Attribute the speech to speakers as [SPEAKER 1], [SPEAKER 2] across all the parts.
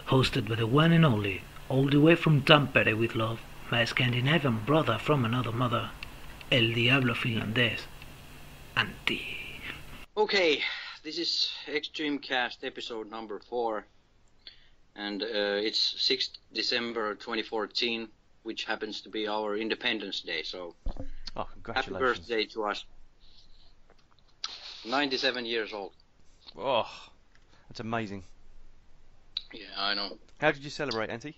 [SPEAKER 1] Hosted by the one and only, all the way from Tampere with love, my Scandinavian brother from another mother, El Diablo Finlandés, Antti.
[SPEAKER 2] Okay, this is Extremecast episode number 4, and it's 6th December 2014, which happens to be our Independence Day, so happy birthday to us. 97 years old.
[SPEAKER 3] Oh, that's amazing.
[SPEAKER 2] Yeah, I know.
[SPEAKER 3] How did you celebrate, Antti?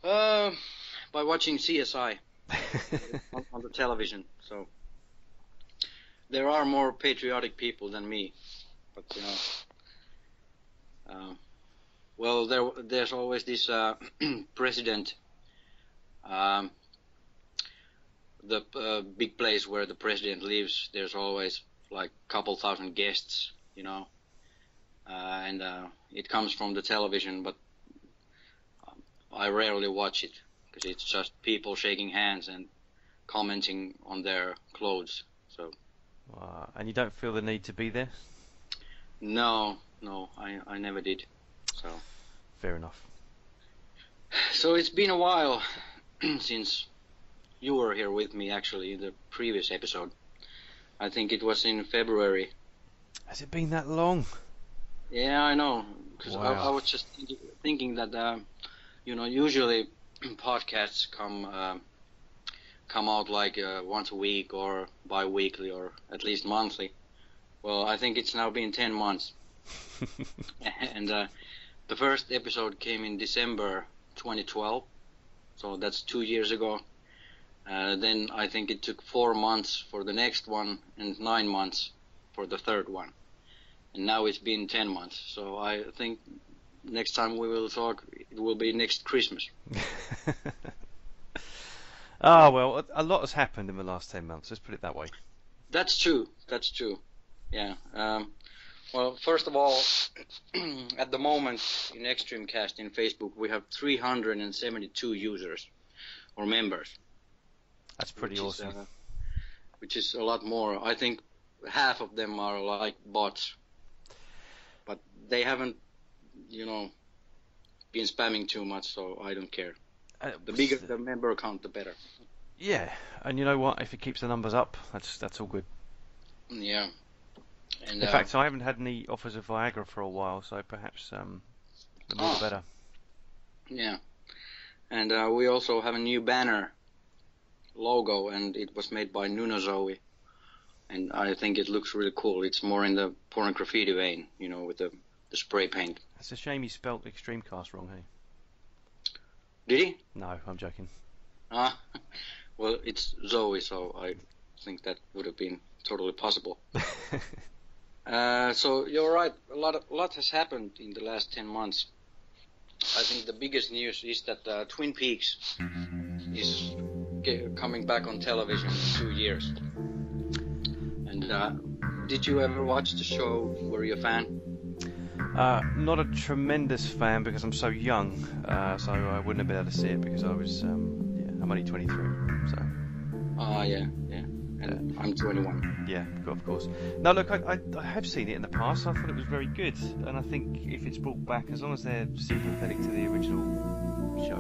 [SPEAKER 2] By watching CSI on the television. So there are more patriotic people than me, but you know. Well, there's always this president. The big place where the president lives. There's always like a couple thousand guests, you know. And it comes from the television, but I rarely watch it because it's just people shaking hands and commenting on their clothes. So.
[SPEAKER 3] And you don't feel the need to be there?
[SPEAKER 2] No, I never did. So.
[SPEAKER 3] Fair enough.
[SPEAKER 2] So it's been a while since you were here with me, actually, in the previous episode. I think it was in February.
[SPEAKER 3] Has it been that long?
[SPEAKER 2] Yeah, I know, because
[SPEAKER 3] wow.
[SPEAKER 2] I was just thinking that, you know, usually podcasts come out like once a week or bi-weekly or at least monthly. Well, I think it's now been 10 months. And the first episode came in December 2012, so that's 2 years ago. Then I think it took 4 months for the next one and 9 months for the third one. And now it's been 10 months, so I think next time we will talk, it will be next Christmas.
[SPEAKER 3] Well, a lot has happened in the last 10 months, let's put it that way.
[SPEAKER 2] That's true, yeah. Well, first of all, at the moment in Extremecast in Facebook, we have 372 users, or members.
[SPEAKER 3] That's pretty awesome.
[SPEAKER 2] Which is a lot more. I think half of them are like bots. But they haven't, you know, been spamming too much, so I don't care. The bigger the member count, the better.
[SPEAKER 3] Yeah, and you know what? If it keeps the numbers up, that's all good.
[SPEAKER 2] Yeah. And,
[SPEAKER 3] in fact, I haven't had any offers of Viagra for a while, so perhaps the more the better.
[SPEAKER 2] Yeah. And we also have a new banner logo, and it was made by Nunozoe. And I think it looks really cool. It's more in the Pornograffitti vein, you know, with the spray paint.
[SPEAKER 3] It's a shame he spelt Extremecast wrong, hey?
[SPEAKER 2] Did he?
[SPEAKER 3] No, I'm joking.
[SPEAKER 2] Well, it's Zoe, so I think that would have been totally possible. So you're right. A lot has happened in the last 10 months. I think the biggest news is that Twin Peaks is coming back on television in 2 years. And did you ever watch the show? Were you a fan?
[SPEAKER 3] Not a tremendous fan because I'm so young, so I wouldn't have been able to see it because I was, I'm only 23, so.
[SPEAKER 2] Yeah. And I'm 21.
[SPEAKER 3] Yeah, of course. No, look, I have seen it in the past. I thought it was very good, and I think if it's brought back, as long as they're sympathetic to the original show,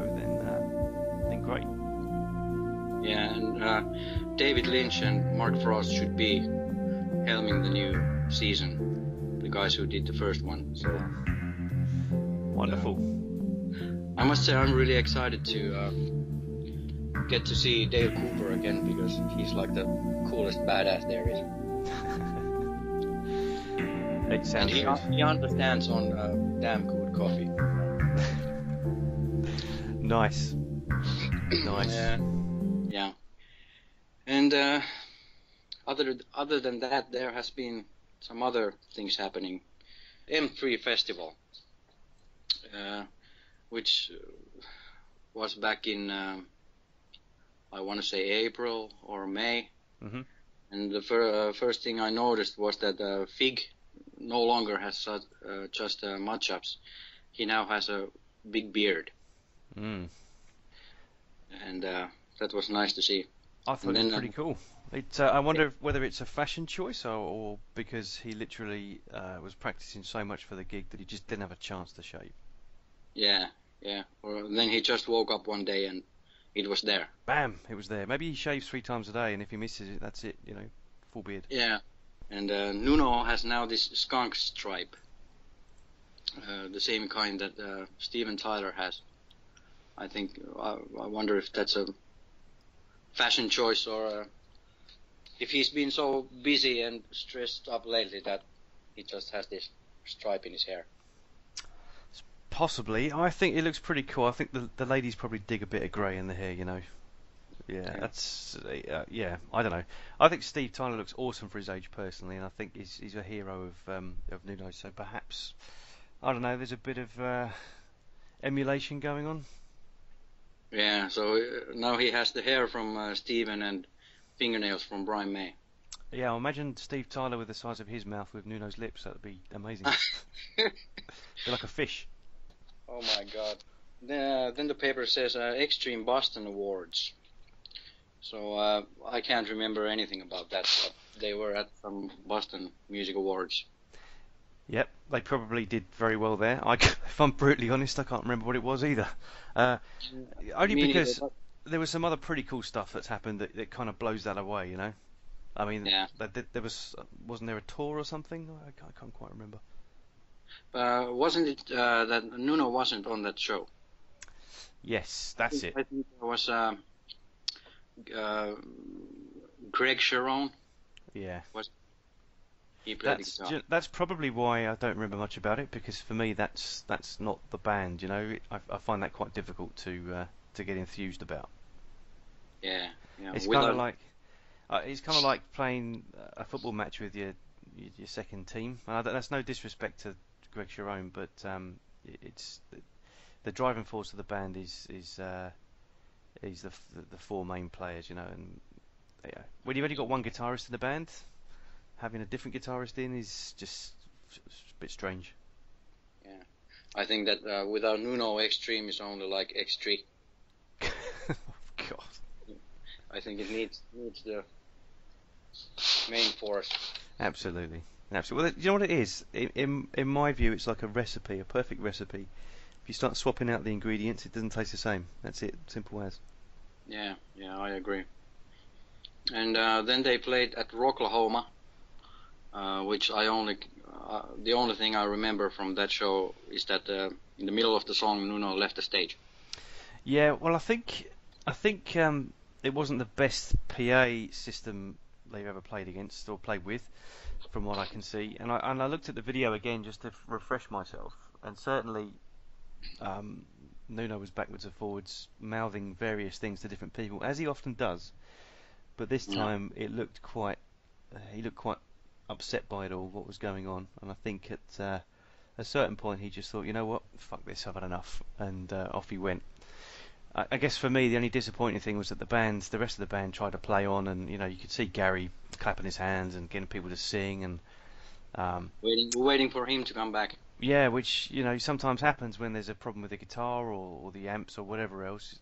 [SPEAKER 3] then great.
[SPEAKER 2] Yeah, and David Lynch and Mark Frost should be helming the new season, the guys who did the first one. So
[SPEAKER 3] wonderful.
[SPEAKER 2] I must say I'm really excited to get to see Dale Cooper again because he's like the coolest badass there is.
[SPEAKER 3] It sounds
[SPEAKER 2] and he understands on damn good coffee.
[SPEAKER 3] Nice.
[SPEAKER 2] Yeah. And other than that, there has been some other things happening. M3 Festival, which was back in I want to say April or May.
[SPEAKER 3] Mm-hmm.
[SPEAKER 2] And the first thing I noticed was that Fig no longer has such, just mud chops. He now has a big beard.
[SPEAKER 3] Mm.
[SPEAKER 2] And that was nice to see.
[SPEAKER 3] I thought it was pretty cool. I wonder whether it's a fashion choice or because he literally was practicing so much for the gig that he just didn't have a chance to shave.
[SPEAKER 2] Yeah. Or then he just woke up one day and it was there.
[SPEAKER 3] Bam! It was there. Maybe he shaves 3 times a day, and if he misses it, that's it. Full beard.
[SPEAKER 2] Yeah. And Nuno has now this skunk stripe, the same kind that Steven Tyler has. I think I wonder if that's a fashion choice or if he's been so busy and stressed up lately that he just has this stripe in his hair.
[SPEAKER 3] Possibly. I think it looks pretty cool. I think the ladies probably dig a bit of grey in the hair, Yeah, that's I don't know. I think Steve Tyler looks awesome for his age personally, and I think he's a hero of Nuno. So perhaps I don't know. There's a bit of emulation going on.
[SPEAKER 2] Yeah. So now he has the hair from Steven and fingernails from Brian May.
[SPEAKER 3] Yeah, imagine Steve Tyler with the size of his mouth with Nuno's lips. That would be amazing. They're like a fish.
[SPEAKER 2] Oh my God. Then the paper says Extreme Boston Awards. So I can't remember anything about that, but they were at some Boston Music Awards.
[SPEAKER 3] Yep, they probably did very well there. If I'm brutally honest, I can't remember what it was either. Only because there was some other pretty cool stuff that's happened that kind of blows that away, I mean,
[SPEAKER 2] yeah.
[SPEAKER 3] Wasn't there a tour or something? I can't quite remember.
[SPEAKER 2] Wasn't it that Nuno wasn't on that show?
[SPEAKER 3] Yes, that's it.
[SPEAKER 2] I think there was Greg Sharon.
[SPEAKER 3] Yeah.
[SPEAKER 2] He played the guitar.
[SPEAKER 3] That's probably why I don't remember much about it, because for me that's not the band. I find that quite difficult to get enthused about.
[SPEAKER 2] Yeah.
[SPEAKER 3] It's kind of like playing a football match with your second team. That's no disrespect to Greg Sharon, but it's the driving force of the band is the 4 main players, and when you've only got one guitarist in the band, having a different guitarist in is just a bit strange.
[SPEAKER 2] Yeah, I think that without Nuno, Extreme is only like X3.
[SPEAKER 3] God.
[SPEAKER 2] I think it needs the main force.
[SPEAKER 3] Absolutely. Well, you know what it is? In my view, it's like a recipe, a perfect recipe. If you start swapping out the ingredients, it doesn't taste the same. That's it. Simple as.
[SPEAKER 2] Yeah, I agree. And then they played at Rocklahoma, which the only thing I remember from that show is that in the middle of the song, Nuno left the stage. Yeah,
[SPEAKER 3] well, I think it wasn't the best PA system they've ever played against or played with, from what I can see. And I looked at the video again just to refresh myself, and certainly Nuno was backwards and forwards mouthing various things to different people, as he often does. But this time he looked quite upset by it all, what was going on. And I think at a certain point he just thought, you know what, fuck this, I've had enough, and off he went. I guess for me the only disappointing thing was that the rest of the band tried to play on, and you could see Gary clapping his hands and getting people to sing, and
[SPEAKER 2] waiting for him to come back.
[SPEAKER 3] Yeah, which sometimes happens when there's a problem with the guitar or the amps or whatever else.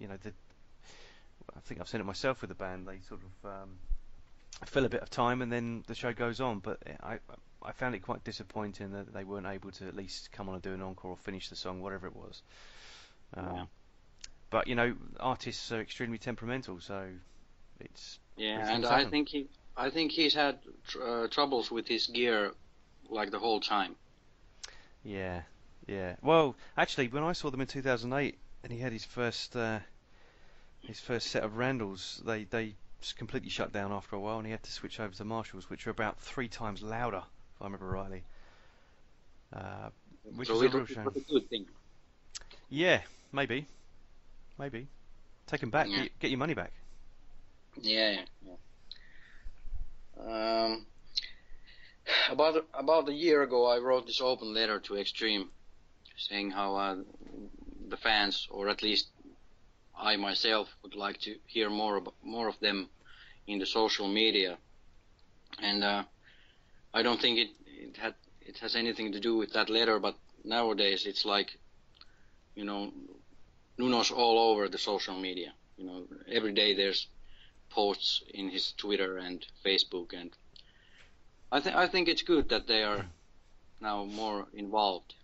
[SPEAKER 3] I think I've seen it myself with the band. They sort of fill a bit of time and then the show goes on. But I found it quite disappointing that they weren't able to at least come on and do an encore or finish the song, whatever it was. But artists are extremely temperamental, so it's
[SPEAKER 2] and I think he's had troubles with his gear like the whole time.
[SPEAKER 3] Yeah. Well, actually, when I saw them in 2008, and he had his first set of Randalls, they just completely shut down after a while, and he had to switch over to Marshalls, which are about 3 times louder, if I remember rightly. Which is a real shame.
[SPEAKER 2] Was a good thing.
[SPEAKER 3] Yeah, maybe. Take them back.
[SPEAKER 2] Yeah.
[SPEAKER 3] Get your money back.
[SPEAKER 2] Yeah. About a year ago, I wrote this open letter to Extreme, saying how the fans, or at least I myself, would like to hear more of them in the social media. And I don't think it has anything to do with that letter, but nowadays it's like, you know, Nuno's all over the social media. You know, every day there's posts in his Twitter and Facebook, and I think it's good that they are now more involved.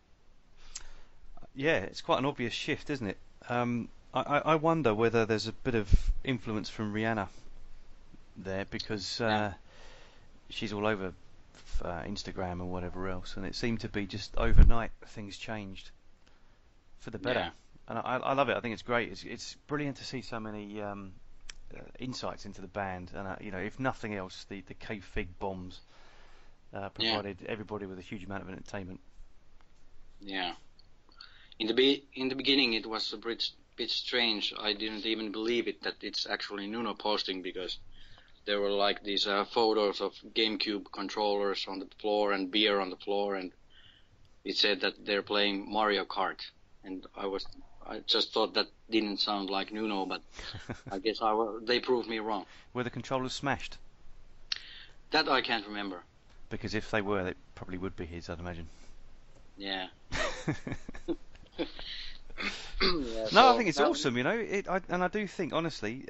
[SPEAKER 3] Yeah, it's quite an obvious shift, isn't it? I wonder whether there's a bit of influence from Rihanna there, because she's all over Instagram and whatever else, and it seemed to be just overnight things changed for the better.
[SPEAKER 2] Yeah.
[SPEAKER 3] And I love it. I think it's great. It's brilliant to see so many insights into the band, and you know, if nothing else, the Cave Fig bombs provided everybody with a huge amount of entertainment.
[SPEAKER 2] Yeah. In the beginning, it was a bit strange. I didn't even believe it that it's actually Nuno posting, because there were like these photos of GameCube controllers on the floor and beer on the floor, and it said that they're playing Mario Kart, and I just thought that didn't sound like Nuno, but I guess they proved me wrong.
[SPEAKER 3] Were the controllers smashed?
[SPEAKER 2] That I can't remember.
[SPEAKER 3] Because if they were, they probably would be his, I'd imagine.
[SPEAKER 2] Yeah.
[SPEAKER 3] No, I think it's awesome, you know. And I do think, honestly,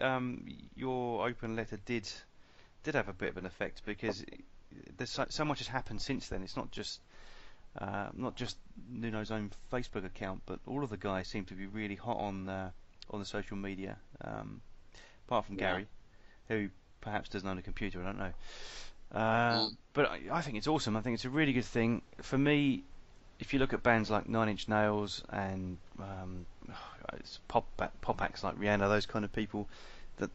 [SPEAKER 3] your open letter did have a bit of an effect, because there's so much has happened since then. It's not just Nuno's own Facebook account, but all of the guys seem to be really hot on the social media. Apart from Gary, who perhaps doesn't own a computer, I don't know. But I think it's awesome. I think it's a really good thing. For me, if you look at bands like Nine Inch Nails and pop acts like Rihanna, those kind of people,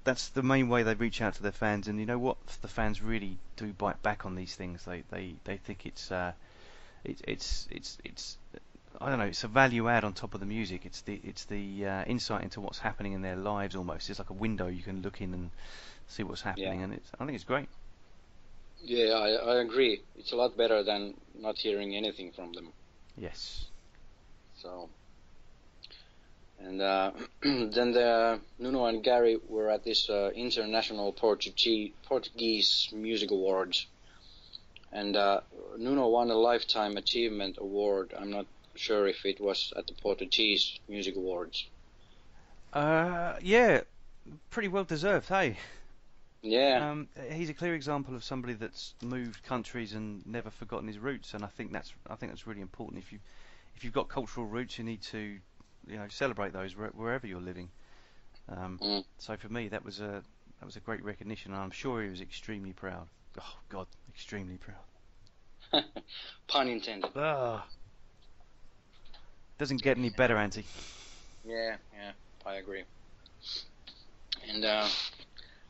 [SPEAKER 3] that's the main way they reach out to their fans. And you know what? The fans really do bite back on these things. They think it's I don't know. It's a value add on top of the music. It's the insight into what's happening in their lives almost. It's like a window you can look in and see what's happening, and I think it's great.
[SPEAKER 2] Yeah, I agree. It's a lot better than not hearing anything from them.
[SPEAKER 3] Yes.
[SPEAKER 2] So, and then the Nuno and Gary were at this International Portuguese Music Awards, and Nuno won a Lifetime Achievement Award. I'm not sure if it was at the Portuguese Music Awards.
[SPEAKER 3] Yeah, pretty well deserved, hey?
[SPEAKER 2] Yeah.
[SPEAKER 3] He's a clear example of somebody that's moved countries and never forgotten his roots, and I think that's really important. If you've got cultural roots, you need to, you know, celebrate those wherever you're living. So for me, that was a great recognition, and I'm sure he was extremely proud. Oh God, extremely proud.
[SPEAKER 2] Pun intended.
[SPEAKER 3] Doesn't get any better, Auntie.
[SPEAKER 2] Yeah, I agree. And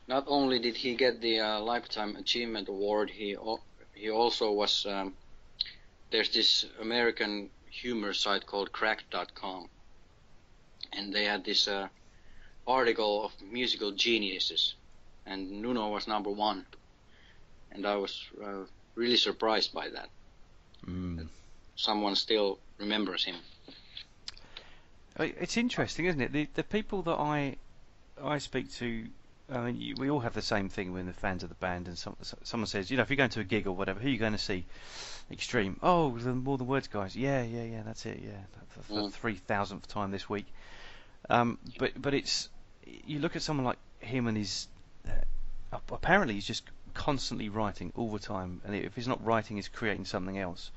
[SPEAKER 2] not only did he get the Lifetime Achievement Award, he also was. There's this American humor site called Cracked.com, and they had this article of musical geniuses, and Nuno was number 1, and I was really surprised by that. That someone still remembers him.
[SPEAKER 3] It's interesting, isn't it? The people that I speak to, I mean, we all have the same thing when the fans of the band, and someone says, you know, if you're going to a gig or whatever, who are you going to see? Extreme. Oh, the More Than Words guys. Yeah, that's it. Yeah, for the 3,000th time this week. But it's, you look at someone like him, and he's apparently he's just constantly writing all the time, and if he's not writing, he's creating something else.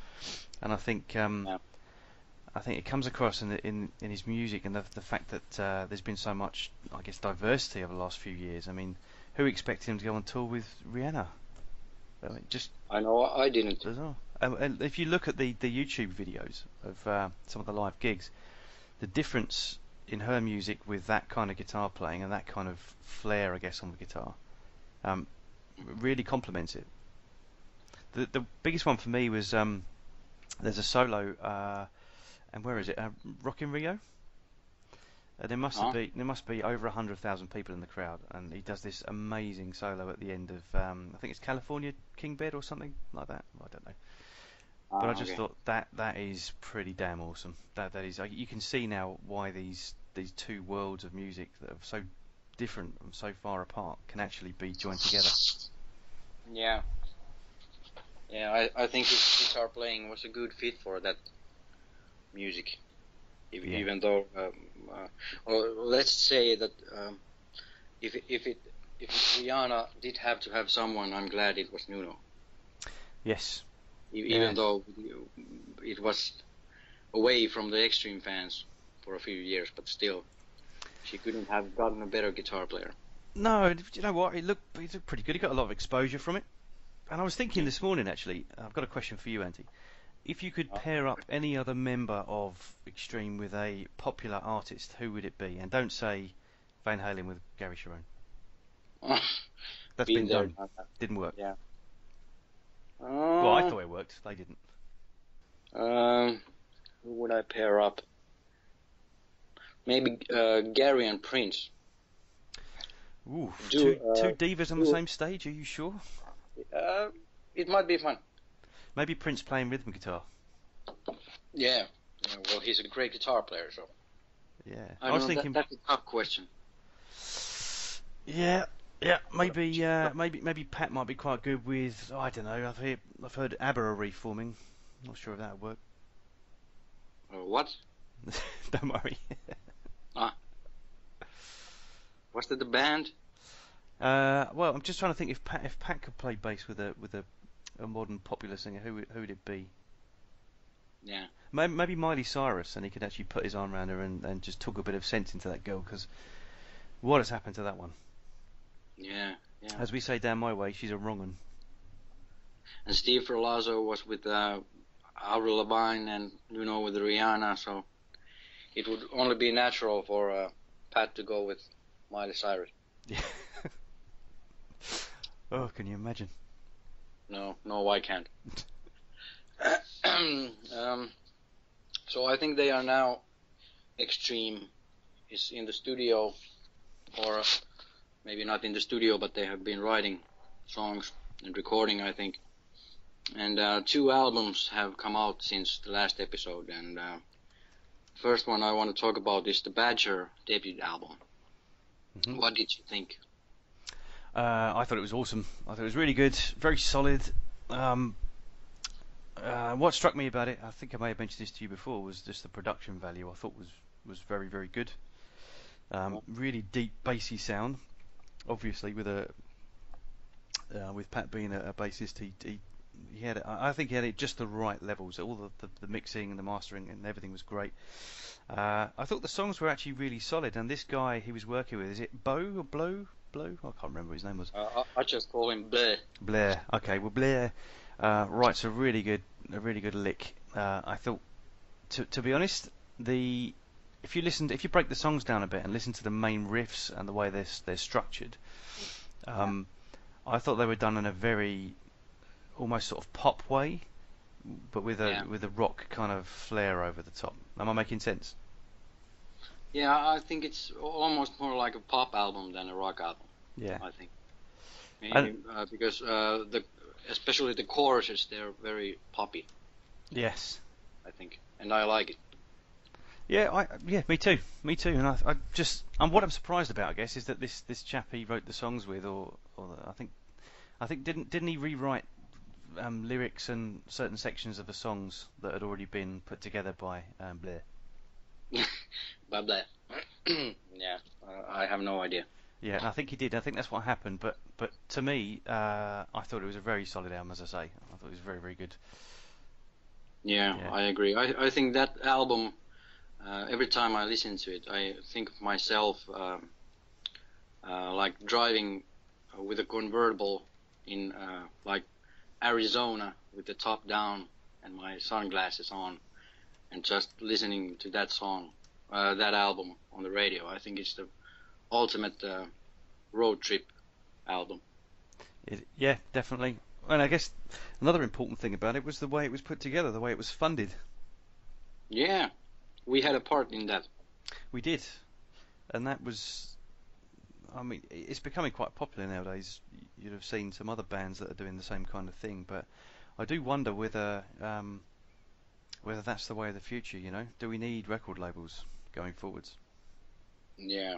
[SPEAKER 3] And I think it comes across in his music, and the fact that there's been so much, I guess, diversity over the last few years. I mean, who expected him to go on tour with Rihanna? I mean, I
[SPEAKER 2] know I didn't.
[SPEAKER 3] Bizarre. And if you look at the YouTube videos of some of the live gigs, the difference in her music with that kind of guitar playing and that kind of flair, I guess, on the guitar, really complements it. The biggest one for me was there's a solo, and where is it? Rock in Rio. There must be over 100,000 people in the crowd, and he does this amazing solo at the end of I think it's California King Bed or something like that. I don't know. But I just thought that is pretty damn awesome. That is, you can see now why these two worlds of music that are so different and so far apart can actually be joined together.
[SPEAKER 2] Yeah. Yeah, I think his guitar playing was a good fit for that music.
[SPEAKER 3] Yeah.
[SPEAKER 2] Even though, or let's say that if Rihanna did have to have someone, I'm glad it was Nuno.
[SPEAKER 3] Yes.
[SPEAKER 2] Even though it was away from the Extreme fans for a few years, but still, she couldn't have gotten a better guitar player.
[SPEAKER 3] No, you know what? He looked pretty good. He got a lot of exposure from it. And I was thinking this morning, actually, I've got a question for you, Andy. If you could pair up any other member of Extreme with a popular artist, who would it be? And don't say Van Halen with Gary Sharon. That's been done. Didn't work.
[SPEAKER 2] Yeah.
[SPEAKER 3] Well, I thought it worked. They didn't.
[SPEAKER 2] Who would I pair up? Maybe Gary and Prince.
[SPEAKER 3] Ooh, two divas on the same stage. Are you sure?
[SPEAKER 2] It might be fun.
[SPEAKER 3] Maybe Prince playing rhythm guitar.
[SPEAKER 2] Yeah. Well, he's a great guitar player, so.
[SPEAKER 3] Yeah.
[SPEAKER 2] I was thinking that's a tough question.
[SPEAKER 3] Yeah. Maybe Pat might be quite good with. I don't know. I've heard ABBA are reforming. Not sure if that would work.
[SPEAKER 2] What?
[SPEAKER 3] Don't worry.
[SPEAKER 2] Was that the band?
[SPEAKER 3] Well, I'm just trying to think if Pat could play bass with a modern popular singer, who would it be?
[SPEAKER 2] Yeah.
[SPEAKER 3] Maybe Miley Cyrus, and he could actually put his arm around her and just talk a bit of sense into that girl, because what has happened to that one?
[SPEAKER 2] Yeah.
[SPEAKER 3] As we say down my way, she's a wrong one.
[SPEAKER 2] And Steve Ferlazzo was with Avril Lavigne and with Rihanna, so it would only be natural for Pat to go with Miley Cyrus.
[SPEAKER 3] Yeah. Oh, can you imagine?
[SPEAKER 2] No, I can't. So I think they are now. Extreme is in the studio, or maybe not in the studio, but they have been writing songs and recording, I think. And 2 albums have come out since the last episode, and first one I want to talk about is the Badger debut album. Mm-hmm. What did you think?
[SPEAKER 3] I thought it was awesome. I thought it was really good, very solid. What struck me about it, I think I may have mentioned this to you before, was just the production value. I thought was very, very good. Really deep, bassy sound. Obviously, with Pat being a bassist, he had it, I think he had it just the right levels. All the mixing and the mastering and everything was great. I thought the songs were actually really solid. And this guy he was working with, is it Bo or Blow? I can't remember what his name was.
[SPEAKER 2] I just call him Blair.
[SPEAKER 3] Blair. Okay, well Blair writes a really good lick. I thought, to be honest, if you break the songs down a bit and listen to the main riffs and the way they're structured, I thought they were done in a very almost sort of pop way, but with a rock kind of flair over the top. Am I making sense?
[SPEAKER 2] Yeah, I think it's almost more like a pop album than a rock album.
[SPEAKER 3] Yeah,
[SPEAKER 2] I think. Maybe, because especially the choruses, they're very poppy.
[SPEAKER 3] Yes,
[SPEAKER 2] I think, and I like it.
[SPEAKER 3] Yeah, me too. And what I'm surprised about, I guess, is that this chap he wrote the songs with, or I think didn't he rewrite lyrics and certain sections of the songs that had already been put together by Blair?
[SPEAKER 2] By Blair. Yeah, I have no idea.
[SPEAKER 3] Yeah, and I think he did. I think that's what happened. But to me, I thought it was a very solid album, as I say. I thought it was very, very good.
[SPEAKER 2] Yeah. I agree. I think that album, every time I listen to it, I think of myself like driving with a convertible in like Arizona with the top down and my sunglasses on, and just listening to that song, that album on the radio. I think it's the ultimate road trip album.
[SPEAKER 3] Yeah, definitely. And I guess another important thing about it was the way it was put together, the way it was funded.
[SPEAKER 2] Yeah, we had a part in that.
[SPEAKER 3] We did, and that was, I mean, it's becoming quite popular nowadays. You'd have seen some other bands that are doing the same kind of thing, but I do wonder whether that's the way of the future. Do we need record labels going forwards?
[SPEAKER 2] Yeah.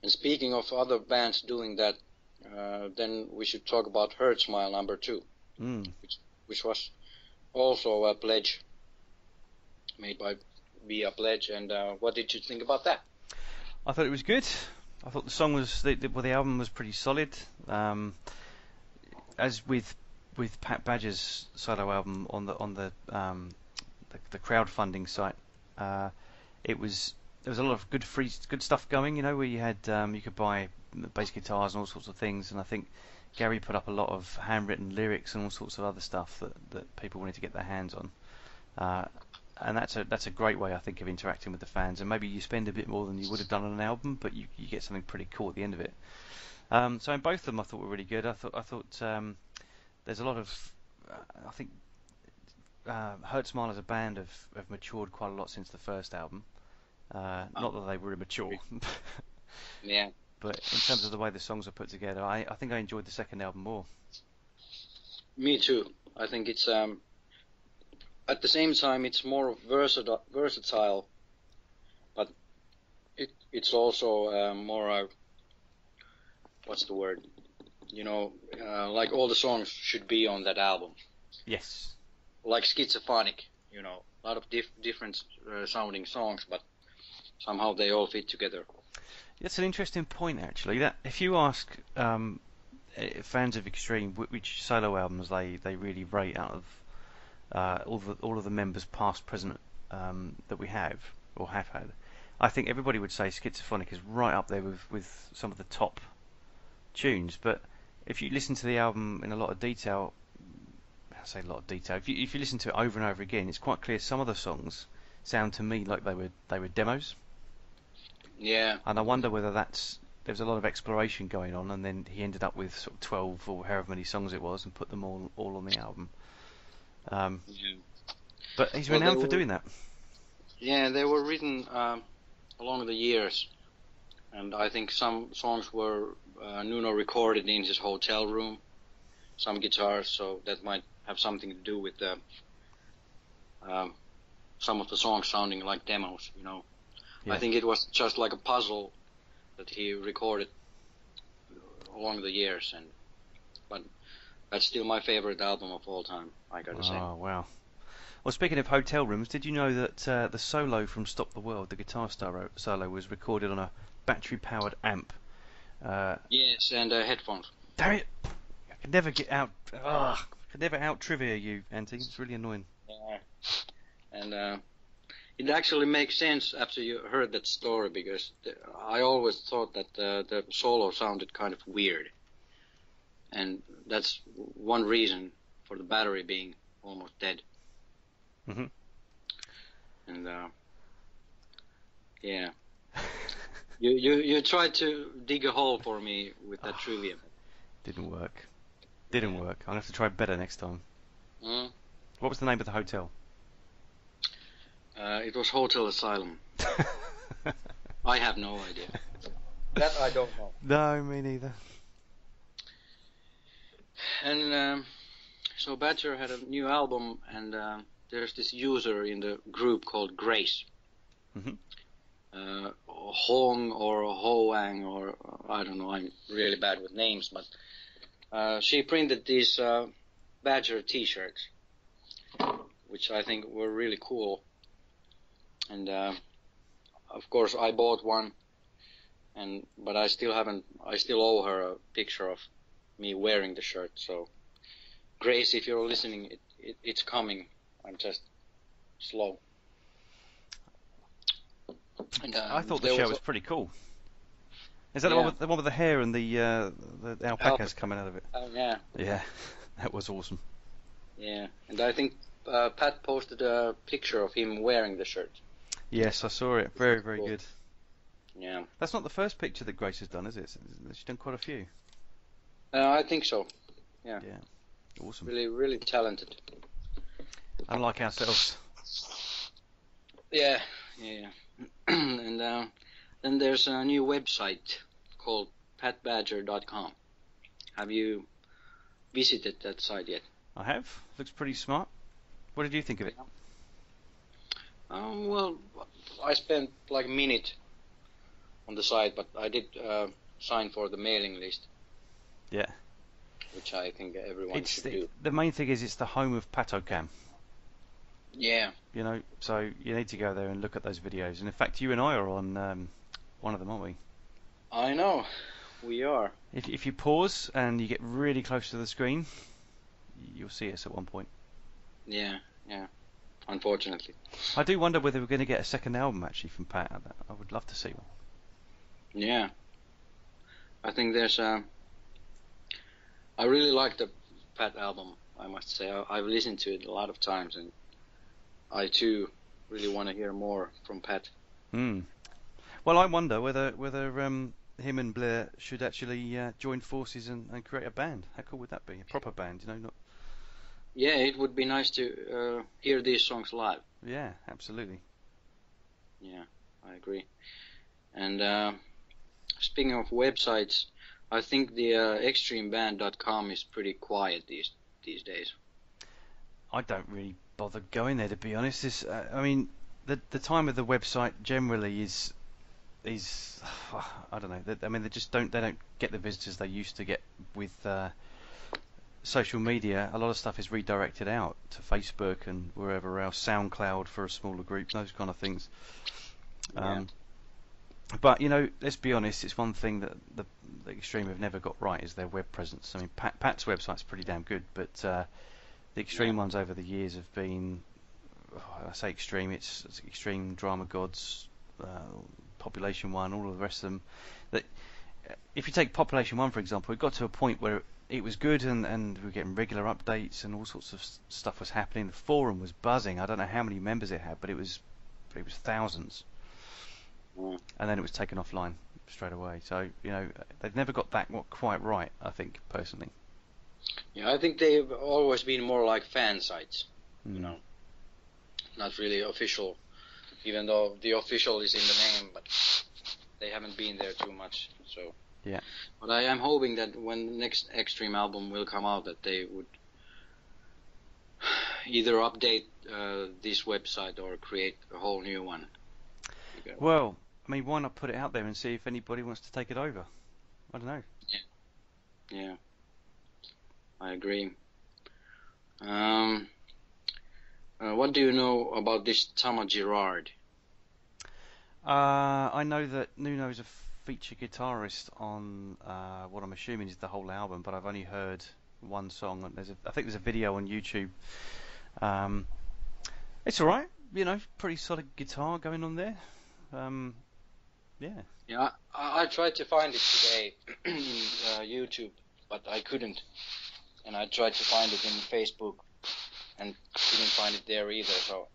[SPEAKER 2] And speaking of other bands doing that, then we should talk about Hurtsmile #2, which was also a pledge made via pledge. And what did you think about that?
[SPEAKER 3] I thought it was good. I thought the song was the album was pretty solid. As with Pat Badger's solo album on the crowdfunding site, there was a lot of good stuff going. You know, where you had you could buy bass guitars and all sorts of things, and I think Gary put up a lot of handwritten lyrics and all sorts of other stuff that people wanted to get their hands on. And that's a great way, I think, of interacting with the fans. And maybe you spend a bit more than you would have done on an album, but you get something pretty cool at the end of it. So in both of them, I thought were really good. I thought there's a lot of I think Hurtsmile as a band have matured quite a lot since the first album. Not that they were immature.
[SPEAKER 2] Yeah.
[SPEAKER 3] But in terms of the way the songs are put together, I think I enjoyed the second album more.
[SPEAKER 2] Me too. I think it's at the same time it's more versatile, but it's also more what's the word? You know, like all the songs should be on that album.
[SPEAKER 3] Yes.
[SPEAKER 2] Like Schizophrenic, you know, a lot of different sounding songs, but somehow they all fit together.
[SPEAKER 3] That's an interesting point, actually. That if you ask fans of Extreme which solo albums they really rate out of all of the members, past, present, that we have or have had, I think everybody would say Schizophrenic is right up there with some of the top tunes. But if you listen to the album in a lot of detail, I say a lot of detail. If you listen to it over and over again, it's quite clear some of the songs sound to me like they were demos.
[SPEAKER 2] Yeah.
[SPEAKER 3] And I wonder whether there's a lot of exploration going on, and then he ended up with sort of 12 or however many songs it was, and put them all on the album.
[SPEAKER 2] Yeah.
[SPEAKER 3] But he's renowned for doing that.
[SPEAKER 2] Yeah, they were written along the years, and I think some songs were Nuno recorded in his hotel room, some guitars, so that might have something to do with some of the songs sounding like demos, you know. Yeah. I think it was just like a puzzle that he recorded along the years, but that's still my favorite album of all time, I gotta say.
[SPEAKER 3] Oh, wow. Well, speaking of hotel rooms, did you know that the solo from Stop the World, the guitar solo, was recorded on a battery-powered amp?
[SPEAKER 2] Yes, and headphones.
[SPEAKER 3] Damn it! I could never get out. Could never out trivia you, Antti. It's really annoying.
[SPEAKER 2] Yeah. And it actually makes sense after you heard that story, because I always thought that the solo sounded kind of weird, and that's one reason for the battery being almost dead.
[SPEAKER 3] Mm-hmm.
[SPEAKER 2] And yeah, you tried to dig a hole for me with that trivia.
[SPEAKER 3] Didn't work. Didn't work. I'll have to try better next time.
[SPEAKER 2] Mm.
[SPEAKER 3] What was the name of the hotel?
[SPEAKER 2] It was Hotel Asylum. I have no idea. That I don't know.
[SPEAKER 3] No, me neither.
[SPEAKER 2] And so Badger had a new album, and there's this user in the group called Grace.
[SPEAKER 3] Mm-hmm.
[SPEAKER 2] Hong or Hoang, or I don't know, I'm really bad with names, but she printed these Badger t-shirts, which I think were really cool. And of course I bought one, but I still owe her a picture of me wearing the shirt. So Grace, if you're listening, it's coming. I'm just slow. And,
[SPEAKER 3] I thought the shirt was pretty cool. Is that the one with the hair and the alpacas coming out of it?
[SPEAKER 2] Yeah.
[SPEAKER 3] Yeah, that was awesome.
[SPEAKER 2] Yeah, and I think Pat posted a picture of him wearing the shirt.
[SPEAKER 3] Yes, I saw it. Very, very good.
[SPEAKER 2] Yeah.
[SPEAKER 3] That's not the first picture that Grace has done, is it? She's done quite a few.
[SPEAKER 2] I think so. Yeah.
[SPEAKER 3] Yeah. Awesome.
[SPEAKER 2] Really, really talented.
[SPEAKER 3] Unlike ourselves.
[SPEAKER 2] Yeah. And then there's a new website called patbadger.com. Have you visited that site yet?
[SPEAKER 3] I have. Looks pretty smart. What did you think of it?
[SPEAKER 2] Well, I spent like a minute on the site, but I did sign for the mailing list.
[SPEAKER 3] Yeah.
[SPEAKER 2] which I think everyone should do.
[SPEAKER 3] The main thing is it's the home of Patocam.
[SPEAKER 2] Yeah.
[SPEAKER 3] You know, so you need to go there and look at those videos. And in fact, you and I are on one of them, aren't we?
[SPEAKER 2] I know, we are.
[SPEAKER 3] If you pause and you get really close to the screen, you'll see us at one point.
[SPEAKER 2] Yeah. Unfortunately.
[SPEAKER 3] I do wonder whether we're going to get a second album actually from Pat. I would love to see one.
[SPEAKER 2] Yeah. I think there's I really like the Pat album, I must say. I've listened to it a lot of times, and I too really want to hear more from Pat.
[SPEAKER 3] Well, I wonder whether him and Blair should actually join forces and create a band. How cool would that be? A proper band, you know, not.
[SPEAKER 2] Yeah, it would be nice to hear these songs live.
[SPEAKER 3] Yeah, absolutely.
[SPEAKER 2] Yeah, I agree. And speaking of websites, I think the extremeband.com is pretty quiet these days.
[SPEAKER 3] I don't really bother going there, to be honest. I mean, the time of the website generally is I don't know. I mean, they don't get the visitors they used to get with social media. A lot of stuff is redirected out to Facebook and wherever else, SoundCloud for a smaller group, those kind of things.
[SPEAKER 2] Yeah.
[SPEAKER 3] But you know, let's be honest. It's one thing that the Extreme have never got right is their web presence. I mean, Pat's website's pretty damn good, but the Extreme ones over the years have been. I say Extreme. It's Extreme Drama Gods, Population One, all of the rest of them. That if you take Population One for example, it got to a point where it was good and we were getting regular updates and all sorts of stuff was happening. The forum was buzzing. I don't know how many members it had, but it was thousands. And then it was taken offline straight away. So, you know, they've never got that quite right, I think, personally.
[SPEAKER 2] Yeah, I think they've always been more like fan sites, you know, not really official, even though the official is in the name, but they haven't been there too much. So
[SPEAKER 3] yeah.
[SPEAKER 2] But I am hoping that when the next Extreme album will come out, that they would either update this website or create a whole new one.
[SPEAKER 3] Well, I mean, why not put it out there and see if anybody wants to take it over? I don't know.
[SPEAKER 2] Yeah, I agree. What do you know about this Tama Girard?
[SPEAKER 3] I know that Nuno's a feature guitarist on what I'm assuming is the whole album, but I've only heard one song. I think there's a video on YouTube. It's alright, you know, pretty solid guitar going on there.
[SPEAKER 2] Yeah, I tried to find it today in YouTube, but I couldn't. And I tried to find it in Facebook and couldn't find it there either. So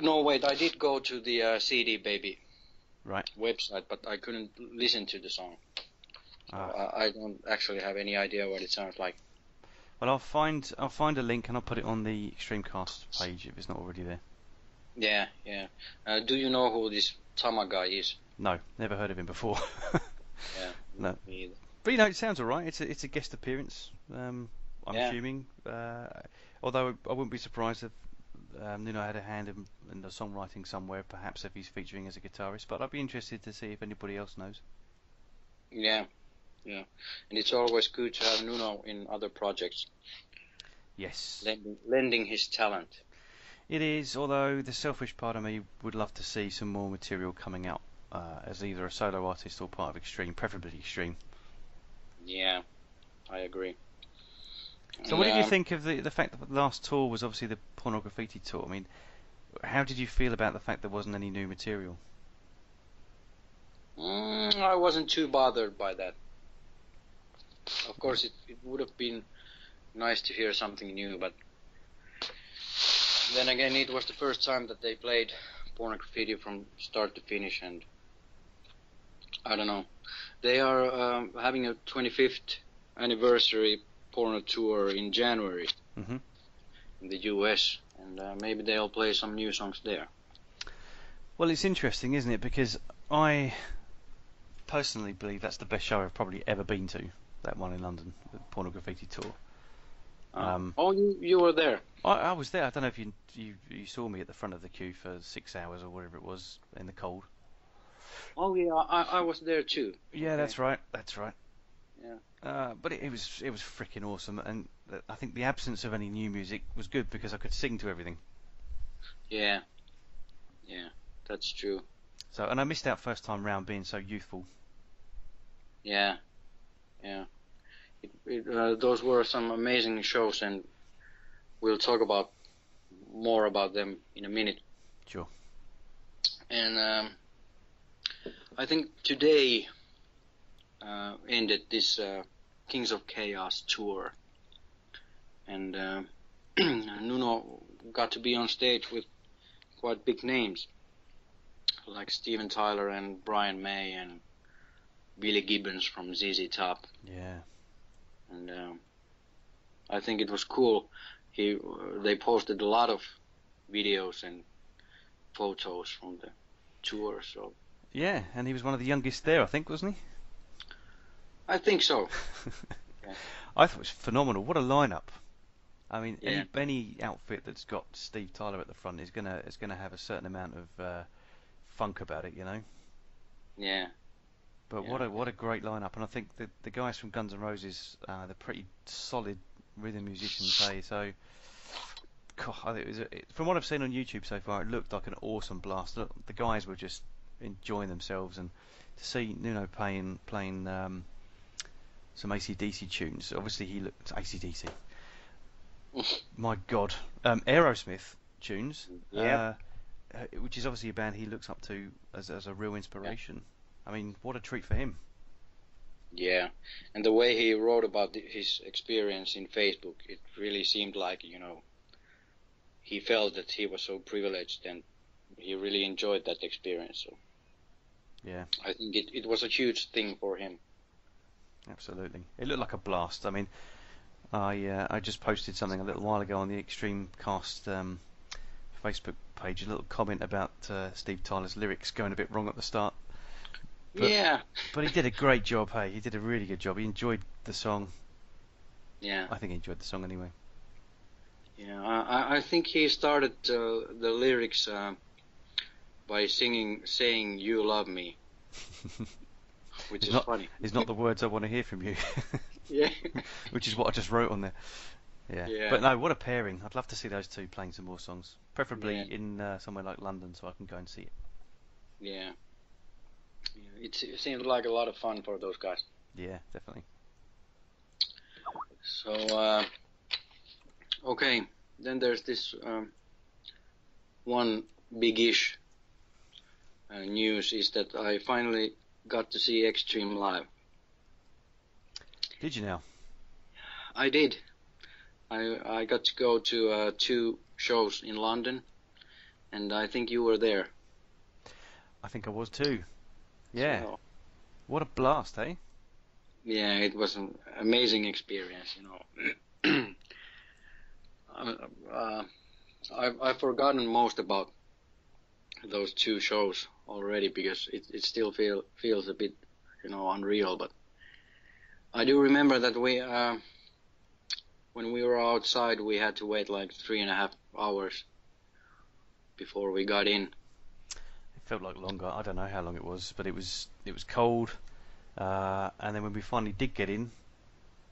[SPEAKER 2] no, wait, I did go to the CD Baby website, but I couldn't listen to the song. So I don't actually have any idea what it sounds like.
[SPEAKER 3] Well, I'll find a link and I'll put it on the Extremecast page if it's not already there.
[SPEAKER 2] Yeah. Do you know who this Tama guy is?
[SPEAKER 3] No, never heard of him before.
[SPEAKER 2] Yeah,
[SPEAKER 3] no.
[SPEAKER 2] me either.
[SPEAKER 3] But you know, it sounds alright. It's a guest appearance. I'm assuming. Although I wouldn't be surprised if Nuno had a hand in the songwriting somewhere, perhaps if he's featuring as a guitarist. But I'd be interested to see if anybody else knows.
[SPEAKER 2] Yeah. And it's always good to have Nuno in other projects.
[SPEAKER 3] Yes.
[SPEAKER 2] Lending his talent.
[SPEAKER 3] It is, although the selfish part of me would love to see some more material coming out as either a solo artist or part of Extreme, preferably Extreme.
[SPEAKER 2] Yeah, I agree.
[SPEAKER 3] So what did you think of the fact that the last tour was obviously the Pornograffitti tour? I mean, how did you feel about the fact there wasn't any new material?
[SPEAKER 2] I wasn't too bothered by that. Of course, it would have been nice to hear something new, but then again, it was the first time that they played Pornograffitti from start to finish, and I don't know. They are having a 25th anniversary porno tour in January in the US, and maybe they'll play some new songs there.
[SPEAKER 3] Well, it's interesting, isn't it? Because I personally believe that's the best show I've probably ever been to. That one in London, the Pornograffitti tour.
[SPEAKER 2] You were there.
[SPEAKER 3] I was there. I don't know if you saw me at the front of the queue for 6 hours or whatever it was in the cold.
[SPEAKER 2] Oh yeah, I was there too.
[SPEAKER 3] Yeah, okay. That's right. But it was freaking awesome, and I think the absence of any new music was good because I could sing to everything.
[SPEAKER 2] Yeah, that's true.
[SPEAKER 3] So, and I missed out first time round being so youthful.
[SPEAKER 2] Yeah. Those were some amazing shows, and we'll talk about more about them in a minute.
[SPEAKER 3] Sure.
[SPEAKER 2] And I think today ended this Kings of Chaos tour, and Nuno got to be on stage with quite big names like Steven Tyler and Brian May and Billy Gibbons from ZZ Top.
[SPEAKER 3] Yeah.
[SPEAKER 2] And I think it was cool. They posted a lot of videos and photos from the tour. So
[SPEAKER 3] yeah, and he was one of the youngest there, I think, wasn't he?
[SPEAKER 2] I think so. Yeah.
[SPEAKER 3] I thought it was phenomenal. What a lineup! I mean,
[SPEAKER 2] Yeah.
[SPEAKER 3] any outfit that's got Steve Tyler at the front is gonna have a certain amount of funk about it, you know.
[SPEAKER 2] Yeah.
[SPEAKER 3] But
[SPEAKER 2] Yeah.
[SPEAKER 3] what a great lineup, and I think the guys from Guns N' Roses, they're pretty solid rhythm musicians, hey. So, God, I think from what I've seen on YouTube so far, it looked like an awesome blast. Look, the guys were just enjoying themselves, and to see Nuno playing some AC/DC tunes. Obviously, he looked AC/DC. My God, Aerosmith tunes.
[SPEAKER 2] Yeah.
[SPEAKER 3] Which is obviously a band he looks up to as a real inspiration. I mean, what a treat for him.
[SPEAKER 2] Yeah, and the way he wrote about his experience in Facebook, it really seemed like, he felt that he was so privileged and he really enjoyed that experience. So
[SPEAKER 3] Yeah,
[SPEAKER 2] I think it was a huge thing for him.
[SPEAKER 3] absolutely. It looked like a blast. I mean, I just posted something a little while ago on the Extremecast Facebook page, a little comment about Steve Tyler's lyrics going a bit wrong at the start. But he did a great job, hey. He did a really good job. He enjoyed the song.
[SPEAKER 2] Yeah.
[SPEAKER 3] I think he enjoyed the song anyway.
[SPEAKER 2] Yeah, I think he started the lyrics by saying "You love me," which is funny.
[SPEAKER 3] It's not the words I want to hear from you.
[SPEAKER 2] Yeah.
[SPEAKER 3] Which is what I just wrote on there.
[SPEAKER 2] Yeah.
[SPEAKER 3] But no, what a pairing. I'd love to see those two playing some more songs. Preferably
[SPEAKER 2] Yeah.
[SPEAKER 3] in somewhere like London so I can go and see it.
[SPEAKER 2] Yeah. It seemed like a lot of fun for those guys.
[SPEAKER 3] Yeah, definitely.
[SPEAKER 2] So, okay, then there's this one big-ish news is that I finally got to see Extreme live.
[SPEAKER 3] Did you now?
[SPEAKER 2] I did. I got to go to 2 shows in London, and I think you were there.
[SPEAKER 3] I think I was too. Yeah.
[SPEAKER 2] So,
[SPEAKER 3] What a blast, eh?
[SPEAKER 2] yeah, it was an amazing experience, I've forgotten most about those 2 shows already because it still feels a bit, unreal. But I do remember that when we were outside, we had to wait like 3.5 hours before we got in.
[SPEAKER 3] It felt like longer. I don't know how long it was, but it was cold. And then when we finally did get in,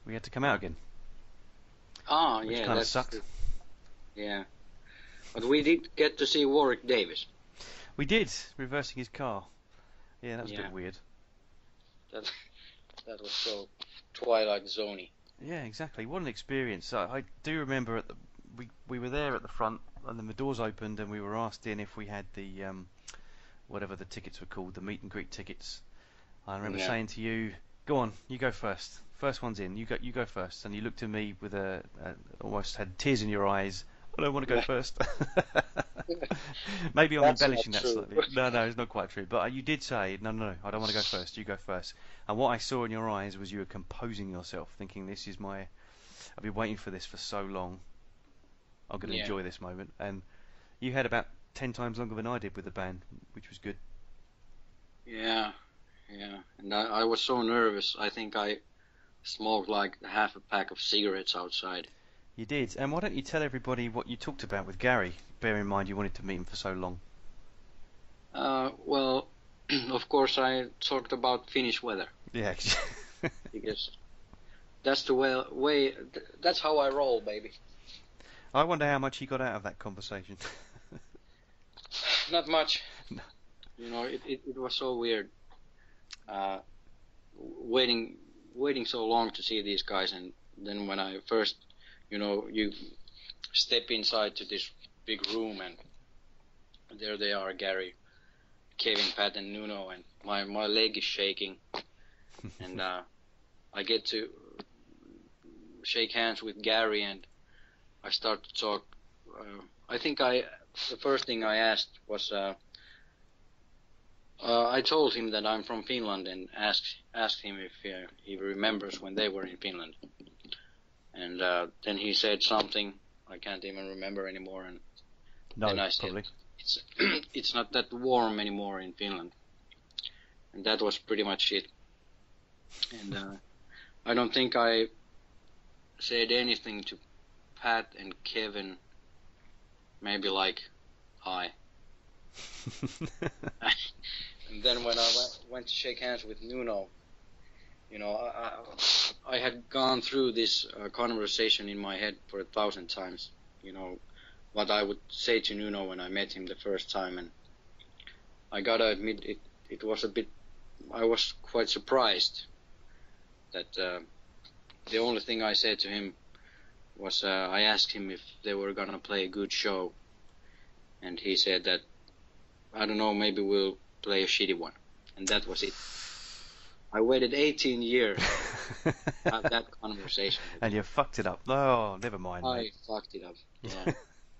[SPEAKER 3] we had to come out again.
[SPEAKER 2] Ah,
[SPEAKER 3] which
[SPEAKER 2] yeah,
[SPEAKER 3] kind of sucked.
[SPEAKER 2] Yeah, but we did get to see Warwick Davis.
[SPEAKER 3] We did, reversing his car. Yeah, that was a bit weird.
[SPEAKER 2] That was so Twilight Zone-y.
[SPEAKER 3] Yeah, exactly. What an experience. I do remember we were there at the front, and then the doors opened, and we were asked in if we had the whatever the tickets were called, the meet and greet tickets. I remember saying to you, "Go on, you go first. First one's in. You go first." And you looked at me with almost had tears in your eyes. I don't want to go first. Maybe I'm embellishing that slightly. No, it's not quite true. But you did say, no, I don't want to go first. You go first. And what I saw in your eyes was you were composing yourself, thinking, "This is I've been waiting for this for so long. I'm going to enjoy this moment." And you had about 10 times longer than I did with the band, which was good.
[SPEAKER 2] Yeah. And I was so nervous. I think I smoked like half a pack of cigarettes outside.
[SPEAKER 3] You did. And why don't you tell everybody what you talked about with Gary? Bear in mind you wanted to meet him for so long.
[SPEAKER 2] Well, of course I talked about Finnish weather.
[SPEAKER 3] Yeah.
[SPEAKER 2] because that's the way. That's how I roll, baby.
[SPEAKER 3] I wonder how much he got out of that conversation.
[SPEAKER 2] Not much.
[SPEAKER 3] No.
[SPEAKER 2] You know, it was so weird. Waiting so long to see these guys, and then when I first, you step inside to this big room, and there they are, Gary, Kevin, Pat, and Nuno, and my leg is shaking, and I get to shake hands with Gary, and I start to talk. I think the first thing I asked was, I told him that I'm from Finland, and asked him if he remembers when they were in Finland, and then he said something I can't even remember anymore, and
[SPEAKER 3] No,
[SPEAKER 2] then I said,
[SPEAKER 3] probably.
[SPEAKER 2] it's not that warm anymore in Finland, and that was pretty much it. And I don't think I said anything to Pat and Kevin, maybe like hi. And then when I went to shake hands with Nuno, I had gone through this conversation in my head for 1,000 times, what I would say to Nuno when I met him the first time, and I gotta admit it was a bit, I was quite surprised that the only thing I said to him was I asked him if they were gonna play a good show, and he said that, I don't know, maybe we'll play a shitty one, and that was it. I waited 18 years to have that conversation.
[SPEAKER 3] And you fucked it up. Oh, never mind.
[SPEAKER 2] I
[SPEAKER 3] Mate.
[SPEAKER 2] fucked it up. Yeah.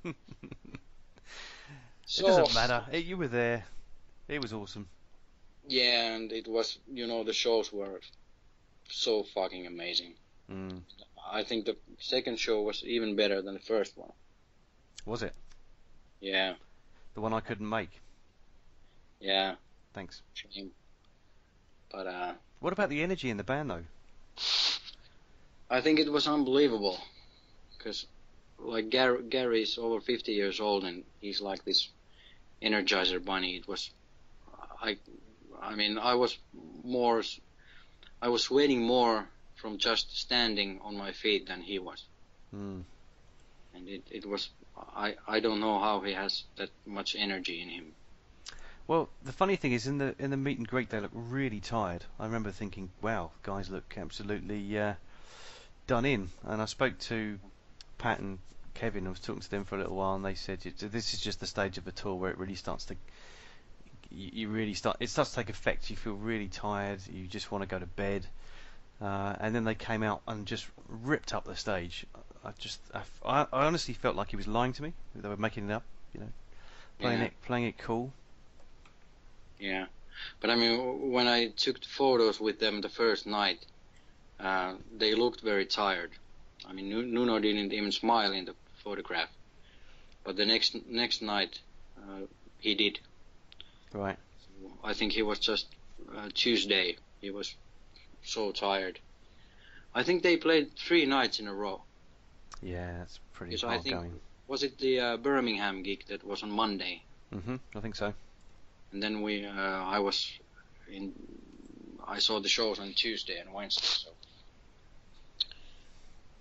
[SPEAKER 3] It
[SPEAKER 2] So,
[SPEAKER 3] doesn't matter. You were there. It was awesome.
[SPEAKER 2] yeah, and it was, the shows were so fucking amazing.
[SPEAKER 3] Mm.
[SPEAKER 2] I think the second show was even better than the first one.
[SPEAKER 3] Was it?
[SPEAKER 2] Yeah,
[SPEAKER 3] The one I couldn't make.
[SPEAKER 2] yeah,
[SPEAKER 3] Thanks.
[SPEAKER 2] shame. But
[SPEAKER 3] What about the energy in the band, though?
[SPEAKER 2] I think it was unbelievable, because like Gary's over 50 years old, and he's like this Energizer bunny. It was, I mean, I was sweating more from just standing on my feet than he was.
[SPEAKER 3] Mm.
[SPEAKER 2] And it was, I don't know how he has that much energy in him.
[SPEAKER 3] Well, the funny thing is, in the meet and greet, they look really tired. I remember thinking, wow, guys look absolutely done in. And I spoke to Pat and Kevin. I was talking to them for a little while, and they said this is just the stage of the tour where it really starts to, it starts to take effect. You feel really tired. You just want to go to bed. And then they came out and just ripped up the stage. I honestly felt like he was lying to me. They were making it up, playing it cool.
[SPEAKER 2] Yeah, but I mean, when I took photos with them the first night, they looked very tired. I mean, Nuno didn't even smile in the photograph, but the next night, he did.
[SPEAKER 3] Right.
[SPEAKER 2] So I think he was just Tuesday. He was so tired. I think they played 3 nights in a row.
[SPEAKER 3] Yeah, that's pretty
[SPEAKER 2] Because I
[SPEAKER 3] hard
[SPEAKER 2] think,
[SPEAKER 3] going.
[SPEAKER 2] was it the Birmingham gig that was on Monday?
[SPEAKER 3] I think so.
[SPEAKER 2] And then I saw the shows on Tuesday and Wednesday, so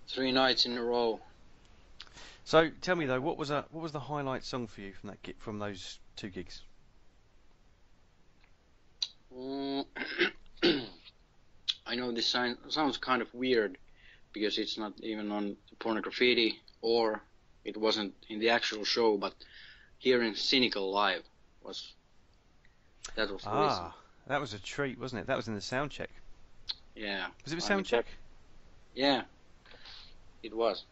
[SPEAKER 2] 3 nights in a row.
[SPEAKER 3] So tell me though, what was the highlight song for you from those 2 gigs?
[SPEAKER 2] I know this sounds kind of weird, because it's not even on Pornograffitti, or it wasn't in the actual show, but hearing Cynical live was awesome.
[SPEAKER 3] That was a treat, wasn't it? That was in the sound check.
[SPEAKER 2] Yeah.
[SPEAKER 3] Was it a sound check?
[SPEAKER 2] Yeah, it was.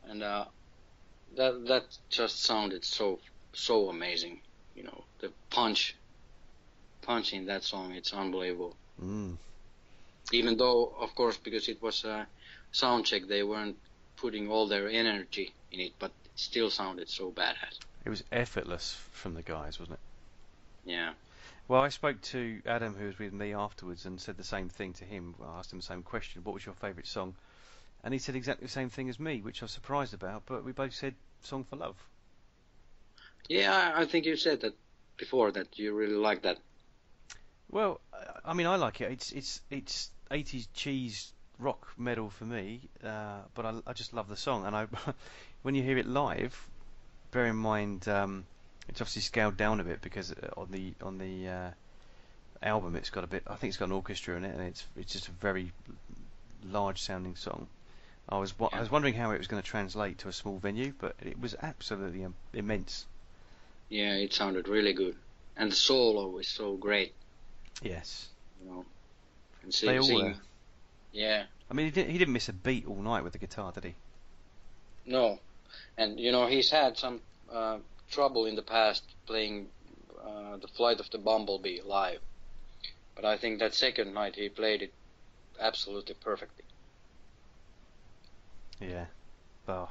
[SPEAKER 2] And that just sounded so amazing. The punch in that song, it's unbelievable.
[SPEAKER 3] Mm.
[SPEAKER 2] Even though, of course, because it was a sound check, they weren't putting all their energy in it, but it still sounded so badass.
[SPEAKER 3] It was effortless from the guys, wasn't it?
[SPEAKER 2] Yeah.
[SPEAKER 3] Well, I spoke to Adam, who was with me afterwards, and said the same thing to him. I asked him the same question: what was your favourite song? And he said exactly the same thing as me, which I was surprised about. But we both said "Song for Love."
[SPEAKER 2] Yeah, I think you said that before, that you really like that.
[SPEAKER 3] Well, I mean, I like it. It's 80s cheese rock metal for me, but I just love the song, and I when you hear it live, bear in mind it's obviously scaled down a bit because on the album it's got a bit. I think it's got an orchestra in it, and it's just a very large sounding song. I was wondering how it was going to translate to a small venue, but it was absolutely immense.
[SPEAKER 2] Yeah, it sounded really good, and the solo was so great.
[SPEAKER 3] Yes.
[SPEAKER 2] You know, and
[SPEAKER 3] They all
[SPEAKER 2] sing.
[SPEAKER 3] were.
[SPEAKER 2] Yeah.
[SPEAKER 3] I mean, he didn't miss a beat all night with the guitar, did he?
[SPEAKER 2] No, and you know he's had some trouble in the past playing the Flight of the Bumblebee live, but I think that second night he played it absolutely perfectly.
[SPEAKER 3] Yeah. Oh,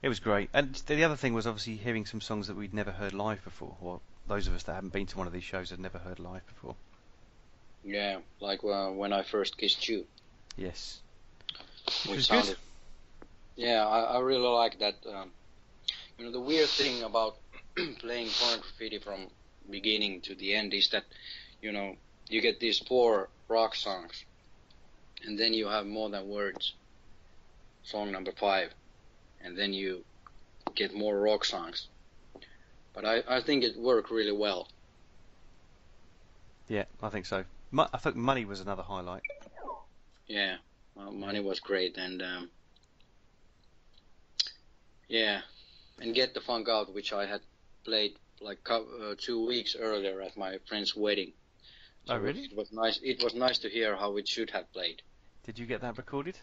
[SPEAKER 3] it was great. And the other thing was obviously hearing some songs that we'd never heard live before, or those of us that haven't been to one of these shows had never heard live before.
[SPEAKER 2] Yeah, like When I First Kissed You.
[SPEAKER 3] Yes.
[SPEAKER 2] Which
[SPEAKER 3] was
[SPEAKER 2] sounded,
[SPEAKER 3] good.
[SPEAKER 2] Yeah, I really like that. You know, the weird thing about playing Pornograffitti from beginning to the end is that, you know, you get these 4 rock songs, and then you have More Than Words, song number 5, and then you get more rock songs. But I think it worked really well.
[SPEAKER 3] Yeah, I think so. I think Money was another highlight.
[SPEAKER 2] Yeah, well, Money was great, and yeah, and Get the Funk Out, which I had played like 2 weeks earlier at my friend's wedding. So
[SPEAKER 3] Oh, really?
[SPEAKER 2] It was nice. It was nice to hear how it should have played.
[SPEAKER 3] Did you get that recorded?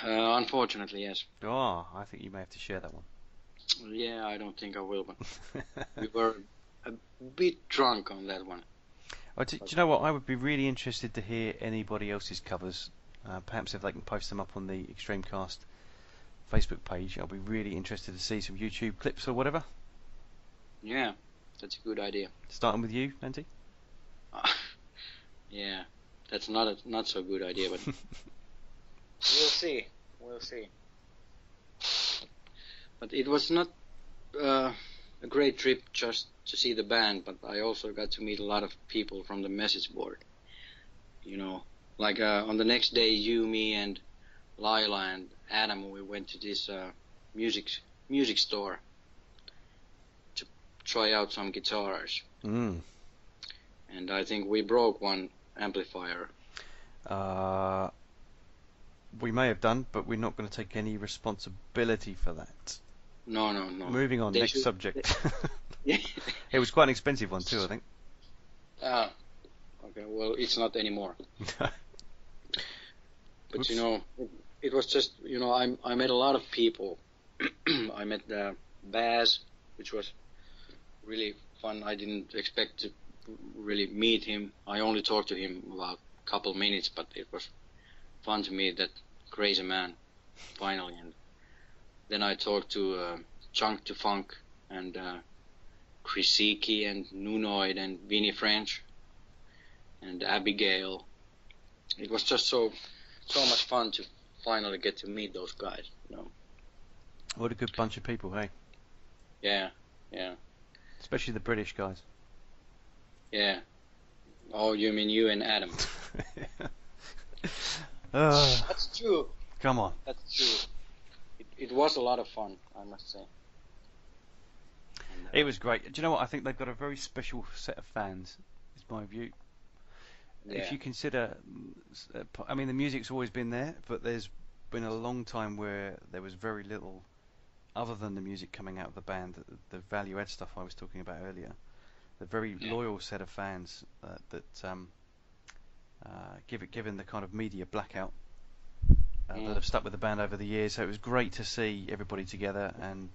[SPEAKER 2] Unfortunately, yes.
[SPEAKER 3] Oh, I think you may have to share that one.
[SPEAKER 2] Yeah, I don't think I will, but we were a bit drunk on that one.
[SPEAKER 3] Oh, do you know what? I would be really interested to hear anybody else's covers. Perhaps if they can post them up on the Extremecast Facebook page, I'll be really interested to see some YouTube clips or whatever.
[SPEAKER 2] Yeah, that's a good idea.
[SPEAKER 3] Starting with you, Nancy?
[SPEAKER 2] Yeah, that's not so good idea, but we'll see. We'll see. But it was not a great trip just to see the band, but I also got to meet a lot of people from the message board. You know, like on the next day, you, me, and Lila and Adam, we went to this music store to try out some guitars.
[SPEAKER 3] Mm.
[SPEAKER 2] And I think we broke one amplifier.
[SPEAKER 3] We may have done, but we're not going to take any responsibility for that.
[SPEAKER 2] No.
[SPEAKER 3] Moving on, next subject.
[SPEAKER 2] Yeah.
[SPEAKER 3] It was quite an expensive one too, I think.
[SPEAKER 2] Okay, well, it's not anymore. But
[SPEAKER 3] Oops.
[SPEAKER 2] you know, it was just, you know, I met a lot of people. I met Baz, which was really fun. I didn't expect to really meet him. I only talked to him about a couple minutes, but it was fun to meet that crazy man finally. And then I talked to Chunk to Funk and Chrisiki and Nunoid and Vinnie French and Abigail. It was just so much fun to finally get to meet those guys, you know.
[SPEAKER 3] What a good bunch of people, hey?
[SPEAKER 2] Yeah.
[SPEAKER 3] Especially the British guys.
[SPEAKER 2] Yeah. Oh, you mean you and Adam? That's true.
[SPEAKER 3] Come on.
[SPEAKER 2] That's true. It was a lot of fun, I must say. And,
[SPEAKER 3] It was great. Do you know what? I think they've got a very special set of fans, is my view.
[SPEAKER 2] yeah.
[SPEAKER 3] If you consider, I mean, the music's always been there, but there's been a long time where there was very little other than the music coming out of the band, the value add stuff I was talking about earlier. The very loyal set of fans given the kind of media blackout that have stuck with the band over the years. So it was great to see everybody together, and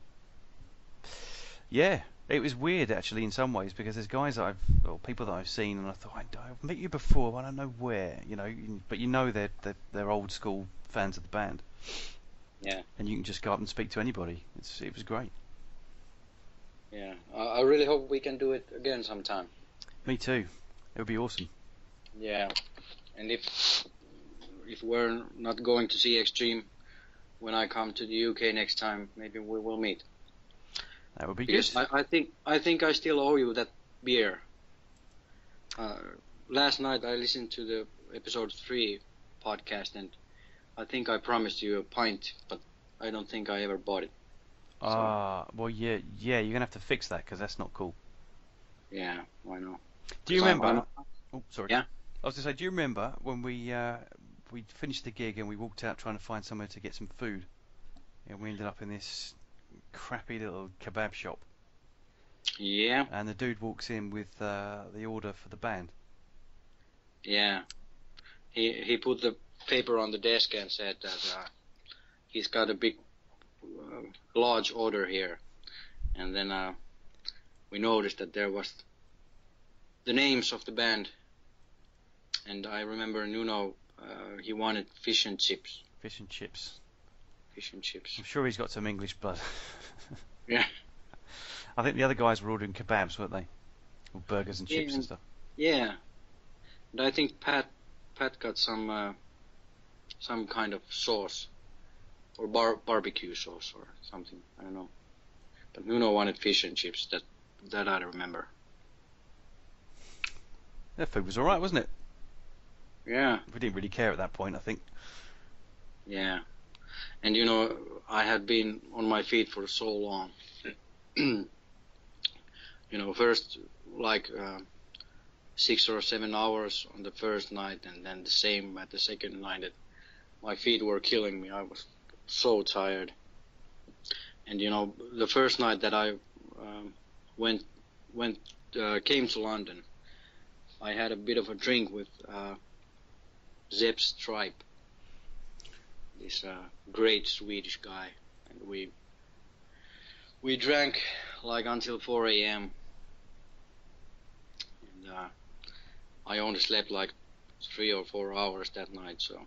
[SPEAKER 3] yeah, it was weird actually in some ways, because there's guys that people that I've seen, and I thought I've met you before, I don't know where, you know, but you know they're old school fans of the band.
[SPEAKER 2] Yeah.
[SPEAKER 3] And you can just go up and speak to anybody. It was great.
[SPEAKER 2] Yeah. I really hope we can do it again sometime.
[SPEAKER 3] Me too. It would be awesome.
[SPEAKER 2] Yeah. And if we're not going to see Extreme when I come to the UK next time, maybe we will meet.
[SPEAKER 3] That would be
[SPEAKER 2] Because
[SPEAKER 3] good.
[SPEAKER 2] I think I still owe you that beer. Last night I listened to the episode 3 podcast, and I think I promised you a pint, but I don't think I ever bought it.
[SPEAKER 3] Well, yeah, you're gonna have to fix that because that's not cool.
[SPEAKER 2] Yeah, I know.
[SPEAKER 3] Do you remember? Oh, sorry.
[SPEAKER 2] Yeah.
[SPEAKER 3] I was gonna say, do you remember when we finished the gig and we walked out trying to find somewhere to get some food, and we ended up in this crappy little kebab shop?
[SPEAKER 2] Yeah.
[SPEAKER 3] And the dude walks in with the order for the band.
[SPEAKER 2] Yeah. He put the paper on the desk and said that he's got a big, large order here. And then we noticed that there was the names of the band. And I remember Nuno, he wanted fish and chips.
[SPEAKER 3] Fish and chips.
[SPEAKER 2] Fish and chips.
[SPEAKER 3] I'm sure he's got some English blood.
[SPEAKER 2] Yeah.
[SPEAKER 3] I think the other guys were ordering kebabs, weren't they? Or burgers and chips and stuff.
[SPEAKER 2] Yeah. And I think Pat got some kind of sauce, or barbecue sauce or something. I don't know. But Nuno wanted fish and chips. That I remember.
[SPEAKER 3] Their food was all right, wasn't it?
[SPEAKER 2] Yeah.
[SPEAKER 3] We didn't really care at that point, I think.
[SPEAKER 2] Yeah. And I had been on my feet for so long. First like 6 or 7 hours on the first night, and then the same at the second night. My feet were killing me. I was so tired. And the first night that I came to London, I had a bit of a drink with Zepp Stripe, this great Swedish guy, and we drank like until 4 a.m. and I only slept like 3 or 4 hours that night, so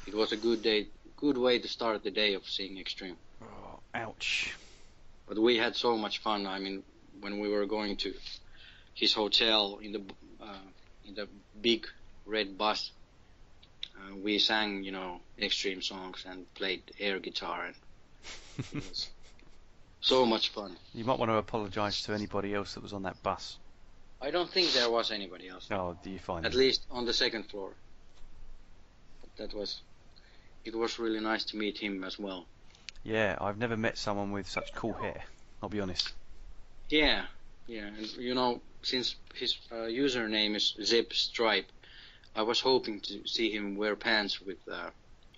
[SPEAKER 2] it was a good way to start the day of seeing Extreme.
[SPEAKER 3] Oh, ouch.
[SPEAKER 2] But we had so much fun. I mean, when we were going to his hotel in the big red bus, we sang, Extreme songs and played air guitar, and it was so much fun.
[SPEAKER 3] You might want to apologise to anybody else that was on that bus.
[SPEAKER 2] I don't think there was anybody else.
[SPEAKER 3] Oh, do you find
[SPEAKER 2] At least on the second floor. But it was really nice to meet him as well.
[SPEAKER 3] Yeah, I've never met someone with such cool hair, I'll be honest.
[SPEAKER 2] Yeah, and since his username is Zepp Stripe, I was hoping to see him wear pants with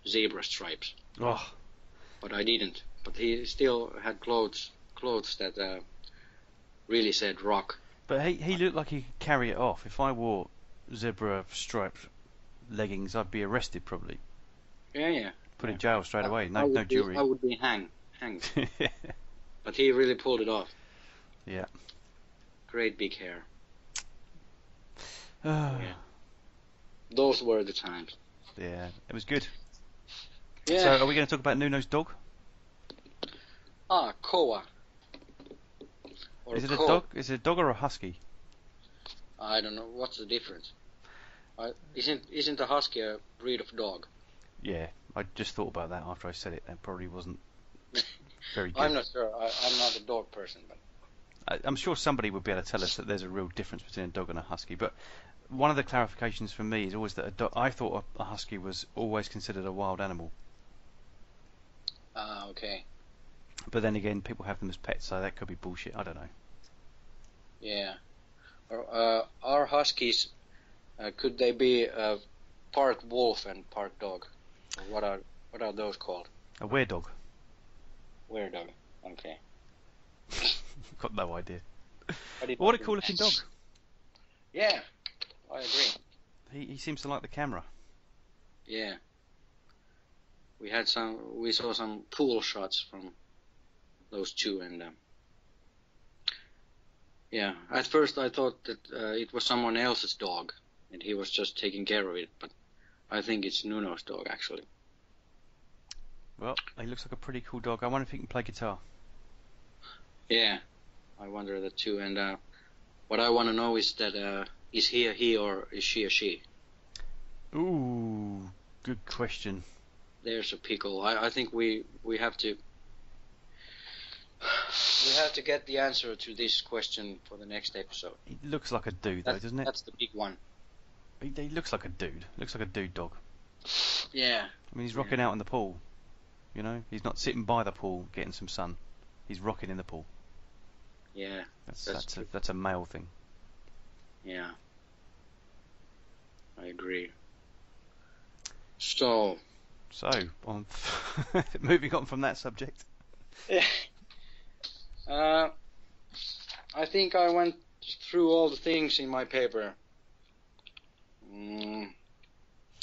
[SPEAKER 2] zebra stripes.
[SPEAKER 3] Oh.
[SPEAKER 2] But I didn't. But he still had clothes that really said rock.
[SPEAKER 3] But he looked like he could carry it off. If I wore zebra striped leggings, I'd be arrested probably.
[SPEAKER 2] Yeah.
[SPEAKER 3] Put in jail straight away. No jury.
[SPEAKER 2] I would be hanged. But he really pulled it off.
[SPEAKER 3] Yeah.
[SPEAKER 2] Great big hair.
[SPEAKER 3] Yeah.
[SPEAKER 2] Those were the times.
[SPEAKER 3] Yeah, it was good.
[SPEAKER 2] Yeah.
[SPEAKER 3] So, are we going to talk about Nuno's dog?
[SPEAKER 2] Koa.
[SPEAKER 3] Is it a dog? Is it a dog or a husky?
[SPEAKER 2] I don't know. What's the difference? Isn't a husky a breed of dog?
[SPEAKER 3] Yeah, I just thought about that after I said it. That probably wasn't very good.
[SPEAKER 2] I'm not sure. I'm not a dog person, but
[SPEAKER 3] I'm sure somebody would be able to tell us that there's a real difference between a dog and a husky. But one of the clarifications for me is always that I thought a husky was always considered a wild animal.
[SPEAKER 2] Okay.
[SPEAKER 3] But then again, people have them as pets, so that could be bullshit. I don't know.
[SPEAKER 2] Yeah. Are huskies? Could they be part wolf and part dog? What are those called?
[SPEAKER 3] A were-dog.
[SPEAKER 2] Were-dog. Okay.
[SPEAKER 3] Got no idea.
[SPEAKER 2] But
[SPEAKER 3] What a cool-looking dog.
[SPEAKER 2] Yeah, I agree.
[SPEAKER 3] He seems to like the camera.
[SPEAKER 2] Yeah. We saw some pool shots from those two, and yeah. At first I thought that it was someone else's dog, and he was just taking care of it. But I think it's Nuno's dog, actually.
[SPEAKER 3] Well, he looks like a pretty cool dog. I wonder if he can play guitar.
[SPEAKER 2] Yeah, I wonder that too. And what I want to know is that is he a he or is she a she?
[SPEAKER 3] Ooh, good question.
[SPEAKER 2] There's a pickle. I think we have to get the answer to this question for the next episode.
[SPEAKER 3] He looks like a dude, though, doesn't it?
[SPEAKER 2] That's the big one.
[SPEAKER 3] He looks like a dude. Looks like a dude dog.
[SPEAKER 2] Yeah.
[SPEAKER 3] I mean, he's rocking out in the pool. You know, he's not sitting by the pool getting some sun. He's rocking in the pool.
[SPEAKER 2] Yeah.
[SPEAKER 3] That's a male thing.
[SPEAKER 2] Yeah. I agree. So,
[SPEAKER 3] on moving on from that subject.
[SPEAKER 2] yeah. I think I went through all the things in my paper.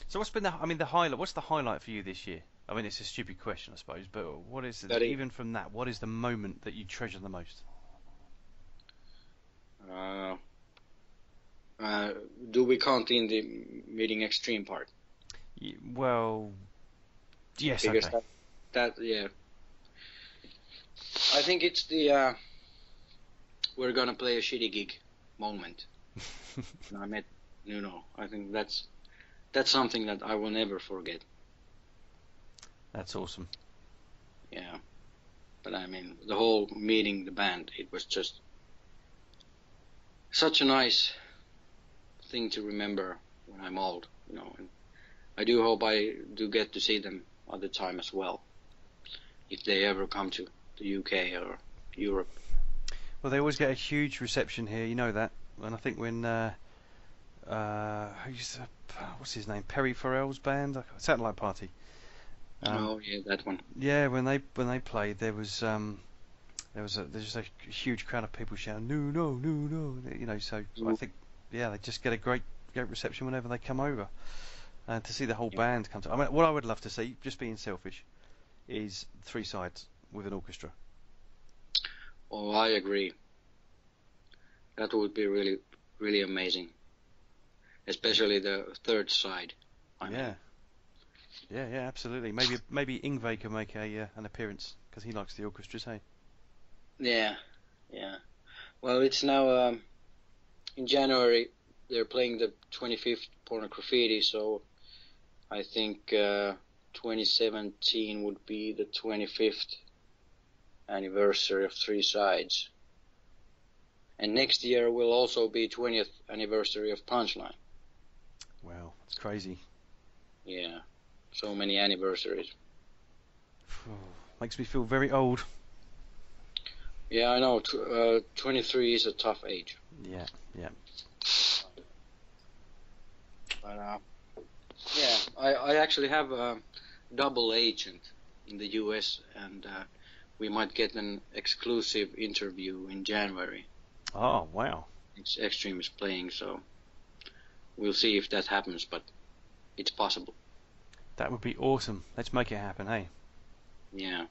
[SPEAKER 3] So what's been the highlight? What's the highlight for you this year? I mean, it's a stupid question, I suppose, but what is even from that? What is the moment that you treasure the most?
[SPEAKER 2] Do we count in the meeting extreme part?
[SPEAKER 3] Well, yes,
[SPEAKER 2] because
[SPEAKER 3] okay.
[SPEAKER 2] That yeah. I think it's the we're gonna play a shitty gig moment. I met Nuno. I think that's something that I will never forget.
[SPEAKER 3] That's awesome.
[SPEAKER 2] Yeah. But I mean, the whole meeting the band, it was just such a nice thing to remember when I'm old, you know. And I do hope I do get to see them other time as well, if they ever come to the UK or Europe.
[SPEAKER 3] Well, they always get a huge reception here, you know that. And I think when what's his name, Perry Farrell's band, Satellite Party.
[SPEAKER 2] Oh yeah, that one.
[SPEAKER 3] Yeah, when they played, there's just a huge crowd of people shouting no, you know. So I think they just get a great reception whenever they come over, and to see the whole band come to. I mean, what I would love to see, just being selfish, is 3 sides with an orchestra.
[SPEAKER 2] Oh, I agree. That would be really, really amazing. Especially the third side.
[SPEAKER 3] Yeah, absolutely. Maybe Ingve can make an appearance because he likes the orchestras, hey?
[SPEAKER 2] Yeah. Well, it's now in January. They're playing the 25th Pornograffitti, so I think 2017 would be the 25th anniversary of 3 sides. And next year will also be 20th anniversary of Punchline.
[SPEAKER 3] Wow, that's crazy.
[SPEAKER 2] Yeah, so many anniversaries.
[SPEAKER 3] Makes me feel very old.
[SPEAKER 2] Yeah, I know. 23 is a tough age.
[SPEAKER 3] Yeah.
[SPEAKER 2] But yeah, I actually have a double agent in the US, and we might get an exclusive interview in January.
[SPEAKER 3] Oh, wow.
[SPEAKER 2] Extreme is playing, so we'll see if that happens, but it's possible.
[SPEAKER 3] That would be awesome. Let's make it happen, hey?
[SPEAKER 2] Yeah.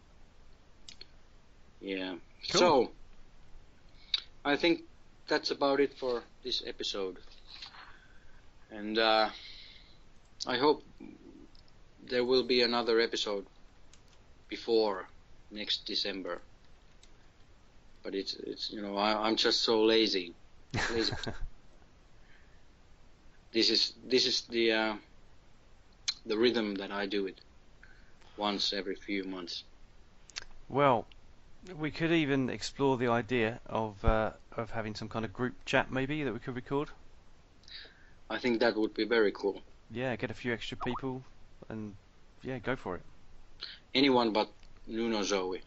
[SPEAKER 3] Cool.
[SPEAKER 2] So, I think that's about it for this episode. And I hope there will be another episode before next December. But it's you know, I'm just so lazy. This is the rhythm that I do it once every few months.
[SPEAKER 3] Well, we could even explore the idea of having some kind of group chat maybe that we could record.
[SPEAKER 2] I think that would be very cool.
[SPEAKER 3] Yeah, get a few extra people and yeah, go for it.
[SPEAKER 2] Anyone but Nuno Zoe.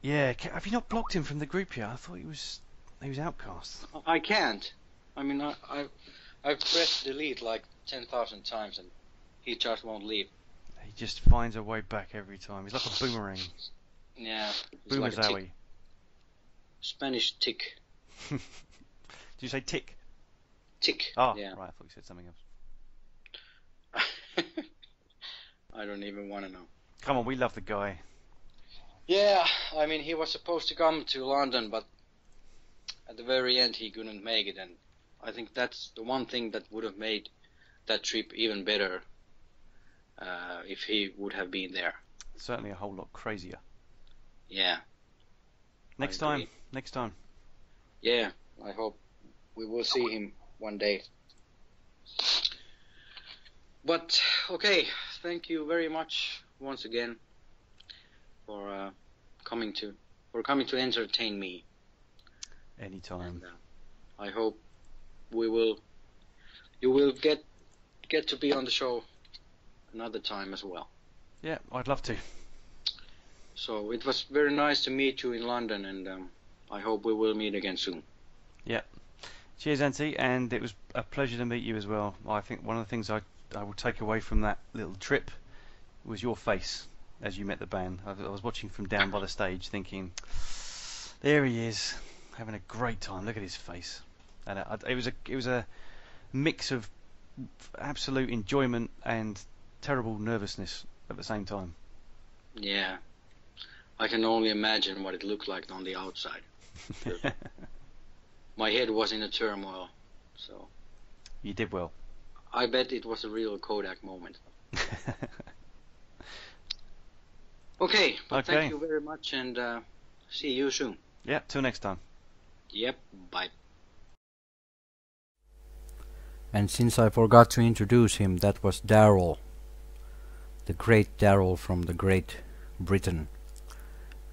[SPEAKER 3] Yeah, have you not blocked him from the group yet? I thought he was outcast.
[SPEAKER 2] I can't. I mean, I've pressed delete like 10,000 times and he just won't leave.
[SPEAKER 3] He just finds a way back every time. He's like a boomerang.
[SPEAKER 2] Yeah.
[SPEAKER 3] Boomer
[SPEAKER 2] like
[SPEAKER 3] Zowie.
[SPEAKER 2] Spanish tick.
[SPEAKER 3] Did you say tick?
[SPEAKER 2] Tick.
[SPEAKER 3] Oh,
[SPEAKER 2] yeah.
[SPEAKER 3] Right, I thought you said something else.
[SPEAKER 2] I don't even want to know.
[SPEAKER 3] Come on, we love the guy.
[SPEAKER 2] Yeah, I mean, he was supposed to come to London, but at the very end he couldn't make it, and I think that's the one thing that would have made that trip even better if he would have been there.
[SPEAKER 3] Certainly a whole lot crazier.
[SPEAKER 2] Yeah.
[SPEAKER 3] Next time.
[SPEAKER 2] Yeah, I hope we will see him one day. But okay, thank you very much once again for coming to entertain me.
[SPEAKER 3] Anytime.
[SPEAKER 2] And, I hope you will get to be on the show another time as well.
[SPEAKER 3] Yeah, I'd love to.
[SPEAKER 2] So it was very nice to meet you in London, and I hope we will meet again soon.
[SPEAKER 3] Yeah. Cheers, Antti, and it was a pleasure to meet you as well. I think one of the things I will take away from that little trip was your face as you met the band. I was watching from down by the stage thinking, there he is, having a great time. Look at his face. And it was a mix of absolute enjoyment and terrible nervousness at the same time.
[SPEAKER 2] Yeah, I can only imagine what it looked like on the outside. My head was in a turmoil, so...
[SPEAKER 3] You did well.
[SPEAKER 2] I bet it was a real Kodak moment. Okay, but thank you very much, and see you soon.
[SPEAKER 3] Yeah, till next time.
[SPEAKER 2] Yep, bye.
[SPEAKER 4] And since I forgot to introduce him, that was Daryl. The great Daryl from the Great Britain.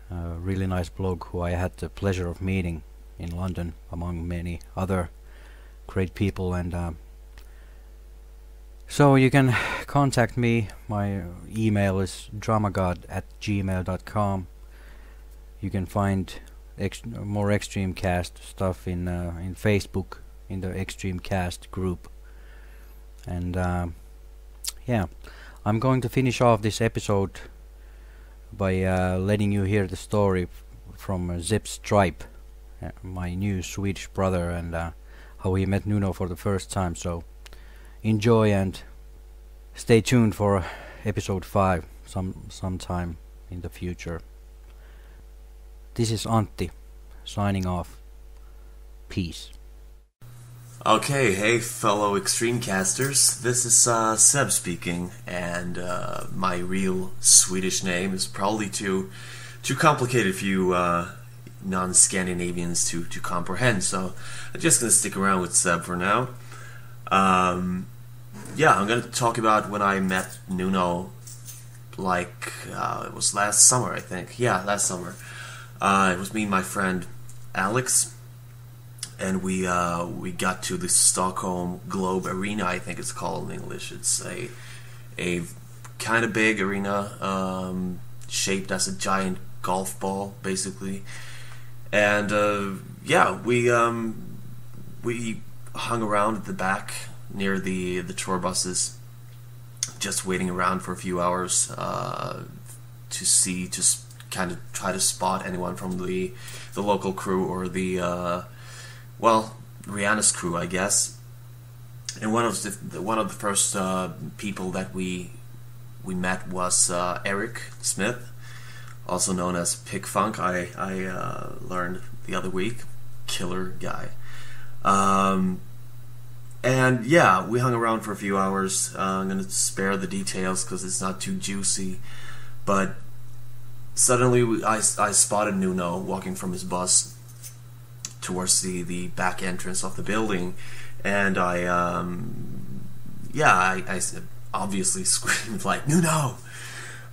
[SPEAKER 4] A really nice bloke who I had the pleasure of meeting in London, among many other great people. And so you can contact me. My email is dramagod@gmail.com. You can find more Extremecast stuff in Facebook, in the Extremecast group. And yeah, I'm going to finish off this episode by letting you hear the story from Zip Stripe, my new Swedish brother, and how he met Nuno for the first time. So enjoy and stay tuned for episode 5 sometime in the future. This is Antti signing off. Peace.
[SPEAKER 5] Okay, hey fellow Extremecasters, this is Seb speaking, and my real Swedish name is probably too complicated for you non-Scandinavians to comprehend, so I'm just gonna stick around with Seb for now. Yeah, I'm gonna talk about when I met Nuno, like, it was last summer, I think. Yeah, last summer. It was me and my friend Alex, and we got to the Stockholm Globe Arena, I think it's called in English. It's a kind of big arena, shaped as a giant golf ball, basically. And yeah, we hung around at the back near the tour buses, just waiting around for a few hours to see, just kind of try to spot anyone from the local crew or the well, Rihanna's crew, I guess. And one of the first people that we met was Eric Smith, also known as Pick Funk. I learned the other week, killer guy. And yeah, we hung around for a few hours. I'm gonna spare the details because it's not too juicy. But suddenly I spotted Nuno walking from his bus towards the back entrance of the building, and I obviously screamed like, "Nuno!"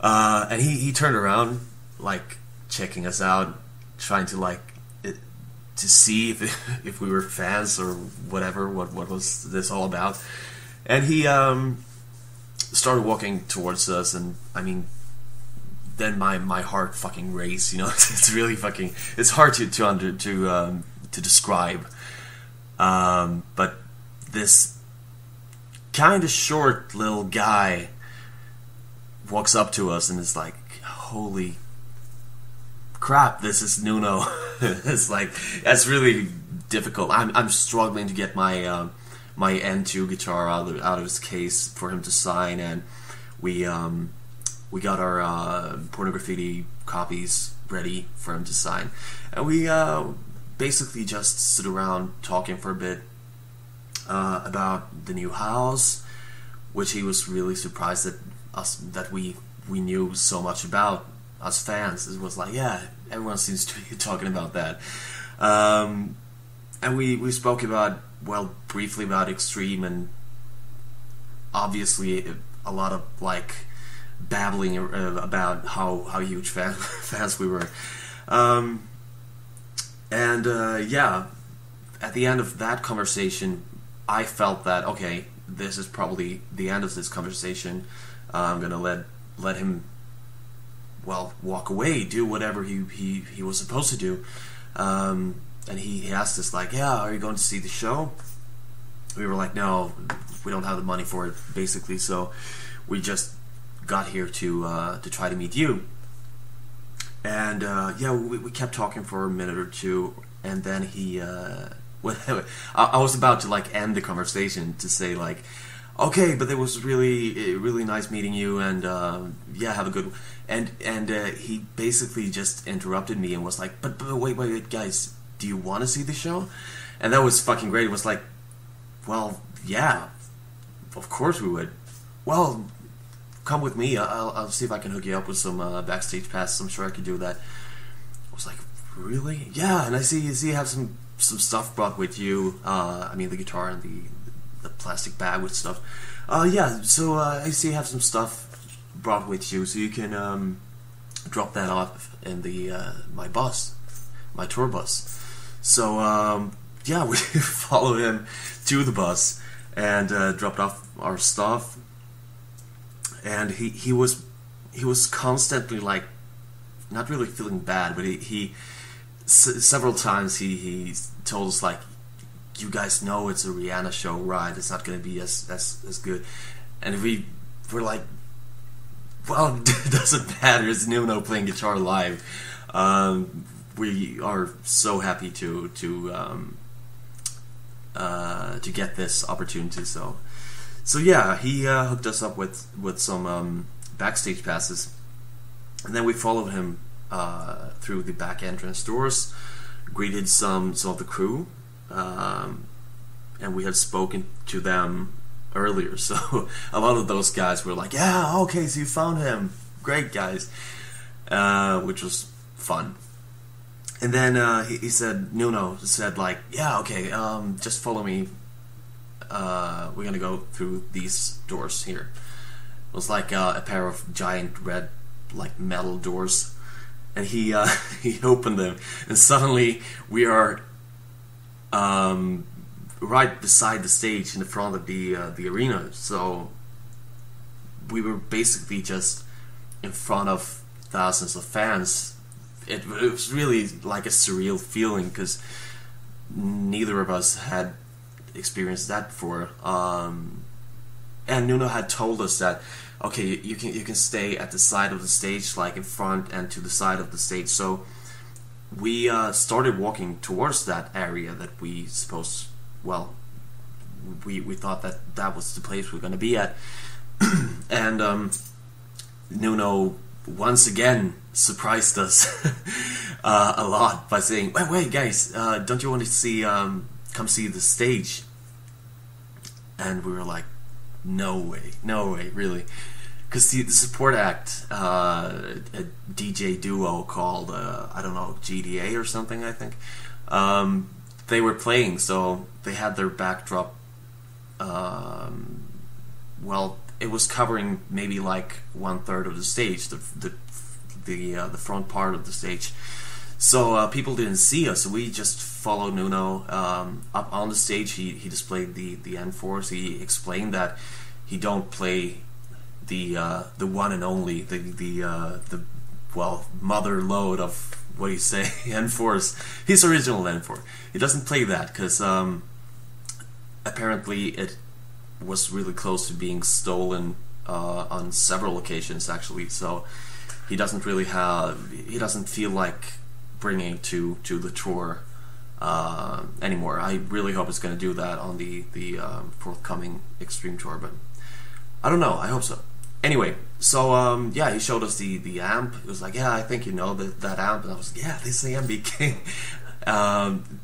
[SPEAKER 5] And he turned around, like checking us out, trying to to see if we were fans or whatever. What was this all about? And he started walking towards us, and I mean, then my heart fucking raced. You know, it's really fucking. It's hard to describe. But this kind of short little guy walks up to us and is like, "Holy crap, this is Nuno." It's like, that's really difficult. I'm struggling to get my my N2 guitar out of his case for him to sign, and we got our Pornograffitti copies ready for him to sign, and we basically just stood around talking for a bit about the new house, which he was really surprised that we knew so much about, us fans. It was like, yeah, everyone seems to be talking about that. And we spoke about, well, briefly about Extreme, and obviously a lot of like babbling about how huge fans we were. And yeah, at the end of that conversation, I felt that, okay, this is probably the end of this conversation. I'm gonna let him, well, walk away, do whatever he was supposed to do. And he asked us, like, yeah, are you going to see the show? We were like, no, we don't have the money for it, basically, so we just got here to try to meet you. And yeah, we kept talking for a minute or two, and then he I was about to like end the conversation to say like, okay, but it was really nice meeting you, and yeah, have a good. And he basically just interrupted me and was like, but wait, guys, do you want to see the show? And that was fucking great. It was like, well, yeah, of course we would. Well, come with me. I'll see if I can hook you up with some backstage passes. I'm sure I could do that. I was like, really? Yeah. And I see you have some stuff brought with you. I mean, the guitar and the plastic bag with stuff. Yeah. So I see you have some stuff brought with you, so you can drop that off in the my tour bus. So yeah, we followed him to the bus and dropped off our stuff. And he was constantly like, not really feeling bad, but he several times he told us like, you guys know it's a Rihanna show, right? It's not going to be as good. And we were like, well, it doesn't matter. It's Nuno playing guitar live. We are so happy to get this opportunity. So yeah, he hooked us up with some backstage passes, and then we followed him through the back entrance doors, greeted some of the crew, and we had spoken to them earlier. So a lot of those guys were like, "Yeah, okay, so you found him, great guys," which was fun. And then Nuno said like, "Yeah, okay, just follow me. We're gonna go through these doors here." It was like a pair of giant red, like metal doors, and he he opened them, and suddenly we are right beside the stage in the front of the arena. So we were basically just in front of thousands of fans. It was really like a surreal feeling because neither of us had experienced that before. And Nuno had told us that, okay, you can stay at the side of the stage, like in front and to the side of the stage. So we started walking towards that area that we supposed. Well, we thought that was the place we were going to be at. And Nuno once again surprised us a lot by saying, wait guys, don't you want to see come see the stage? And we were like, no way, really, because the support act, a DJ duo called I don't know, GDA or something, I think, they were playing, so they had their backdrop. Well, it was covering maybe like 1/3 of the stage, the front part of the stage. So people didn't see us. So we just followed Nuno up on the stage. He displayed the N4s. He explained that he don't play the one and only the mother load of, what do you say, N4s. His original N4. He doesn't play that because apparently it was really close to being stolen on several occasions actually. So he doesn't feel like bringing it to the tour anymore. I really hope it's going to do that on the forthcoming Extreme tour, but I don't know. I hope so. Anyway, so yeah, he showed us the amp. It was like, yeah, I think you know that amp, and I was like, yeah, this is the MBK.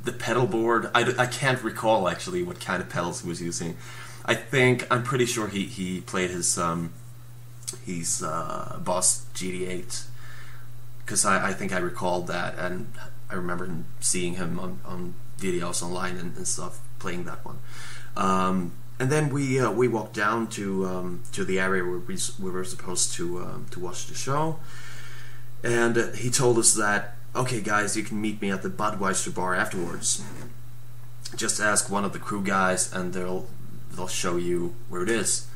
[SPEAKER 5] The pedal board, I can't recall actually what kind of pedals he was using. I'm pretty sure he played his Boss GD8, because I think I recalled that, and I remember seeing him on videos online and stuff playing that one. And then we walked down to the area where we were supposed to watch the show, and he told us that, okay guys, you can meet me at the Budweiser bar afterwards. just ask one of the crew guys, and they'll show you where it is.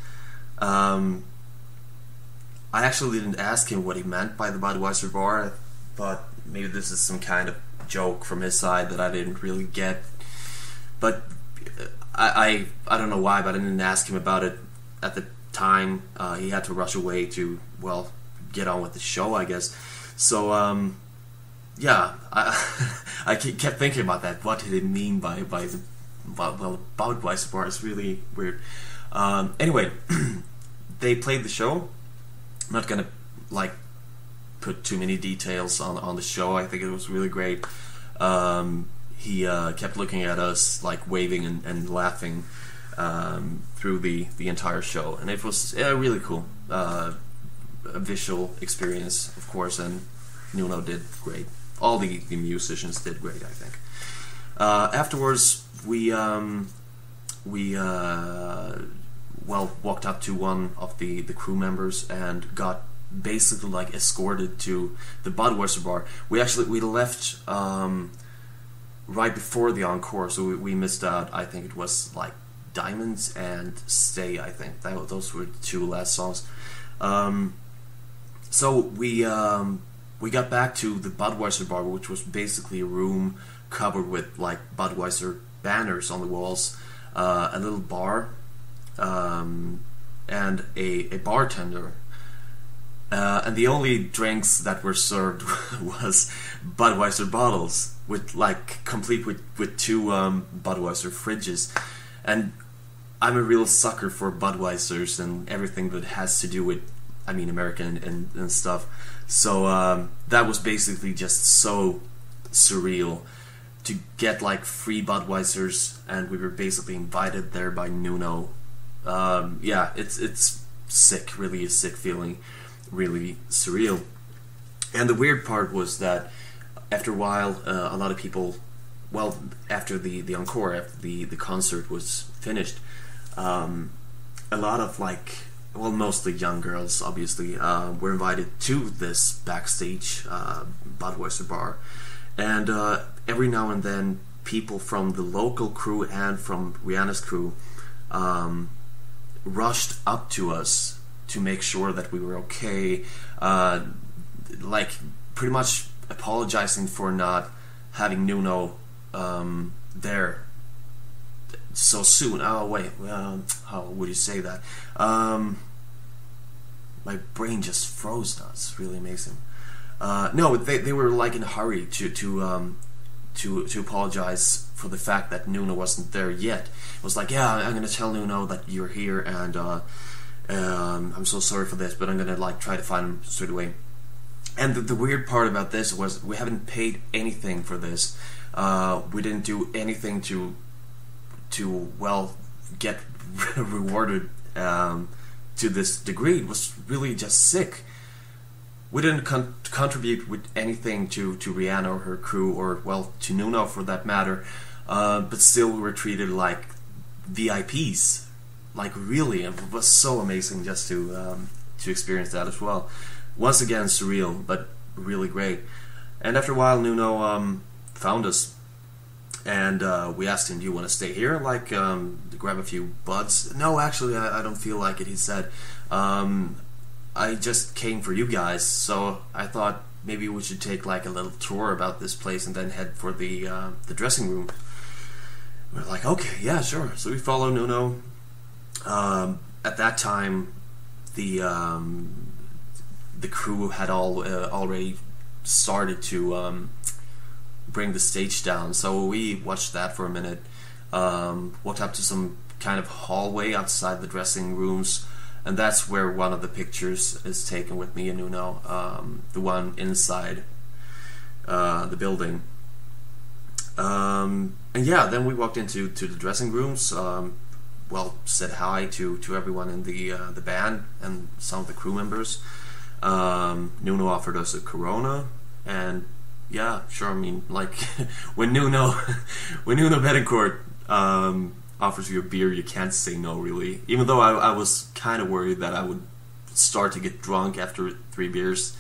[SPEAKER 5] I actually didn't ask him what he meant by the Budweiser bar. I thought maybe this is some kind of joke from his side that I didn't really get. But I don't know why, but I didn't ask him about it at the time. He had to rush away to, well, get on with the show, I guess. So yeah, I kept thinking about that. What did it mean by the Budweiser bar? It's really weird. Anyway, they played the show. I'm not gonna like put too many details on the show. I think it was really great. He kept looking at us, like waving and laughing through the entire show, and it was really cool. A visual experience, of course, and Nuno did great. All the musicians did great, I think. Afterwards, we walked up to one of the crew members and got basically like escorted to the Budweiser bar. We left right before the encore, so we missed out. I think it was like Diamonds and Stay. I think those were the two last songs. So we got back to the Budweiser bar, which was basically a room covered with like Budweiser banners on the walls, a little bar, and a bartender. And the only drinks that were served was Budweiser bottles, with like complete with two Budweiser fridges. And I'm a real sucker for Budweisers and everything that has to do with, I mean, American and stuff. So that was basically just so surreal to get like free Budweisers, and we were basically invited there by Nuno. Yeah, it's sick, really a sick feeling, really surreal. And the weird part was that after a while, a lot of people, well, after the encore, after the concert was finished, a lot of like, well, mostly young girls, obviously, were invited to this backstage Budweiser bar. And every now and then, people from the local crew and from Rihanna's crew rushed up to us to make sure that we were okay, like pretty much apologizing for not having Nuno there so soon. Oh wait, how would you say that? My brain just froze now. It's really amazing. No, they were like in a hurry to apologize for the fact that Nuno wasn't there yet. It was like, yeah, I'm gonna tell Nuno that you're here, and I'm so sorry for this, but I'm gonna like try to find him straight away. And the weird part about this was we haven't paid anything for this. We didn't do anything to well get rewarded to this degree. It was really just sick. We didn't contribute with anything to Rihanna or her crew, or well, to Nuno for that matter. But still, we were treated like VIPs. Like really, it was so amazing just to experience that as well. Once again, surreal, but really great. And after a while, Nuno found us, and we asked him, "Do you want to stay here? Like, grab a few buds?" "No, actually, I don't feel like it," he said. "I just came for you guys, so I thought maybe we should take like a little tour about this place and then head for the dressing room." We're like, "Okay, yeah, sure." So we follow Nuno. At that time, the crew had already started to bring the stage down, so we watched that for a minute. Walked up to some kind of hallway outside the dressing rooms, and that's where one of the pictures is taken with me and Nuno, the one inside the building. And yeah, then we walked into the dressing rooms. Well, said hi to everyone in the band and some of the crew members. Nuno offered us a Corona, and yeah, sure. I mean, like when Nuno Betancourt offers you a beer, you can't say no, really. Even though I was kind of worried that I would start to get drunk after 3 beers.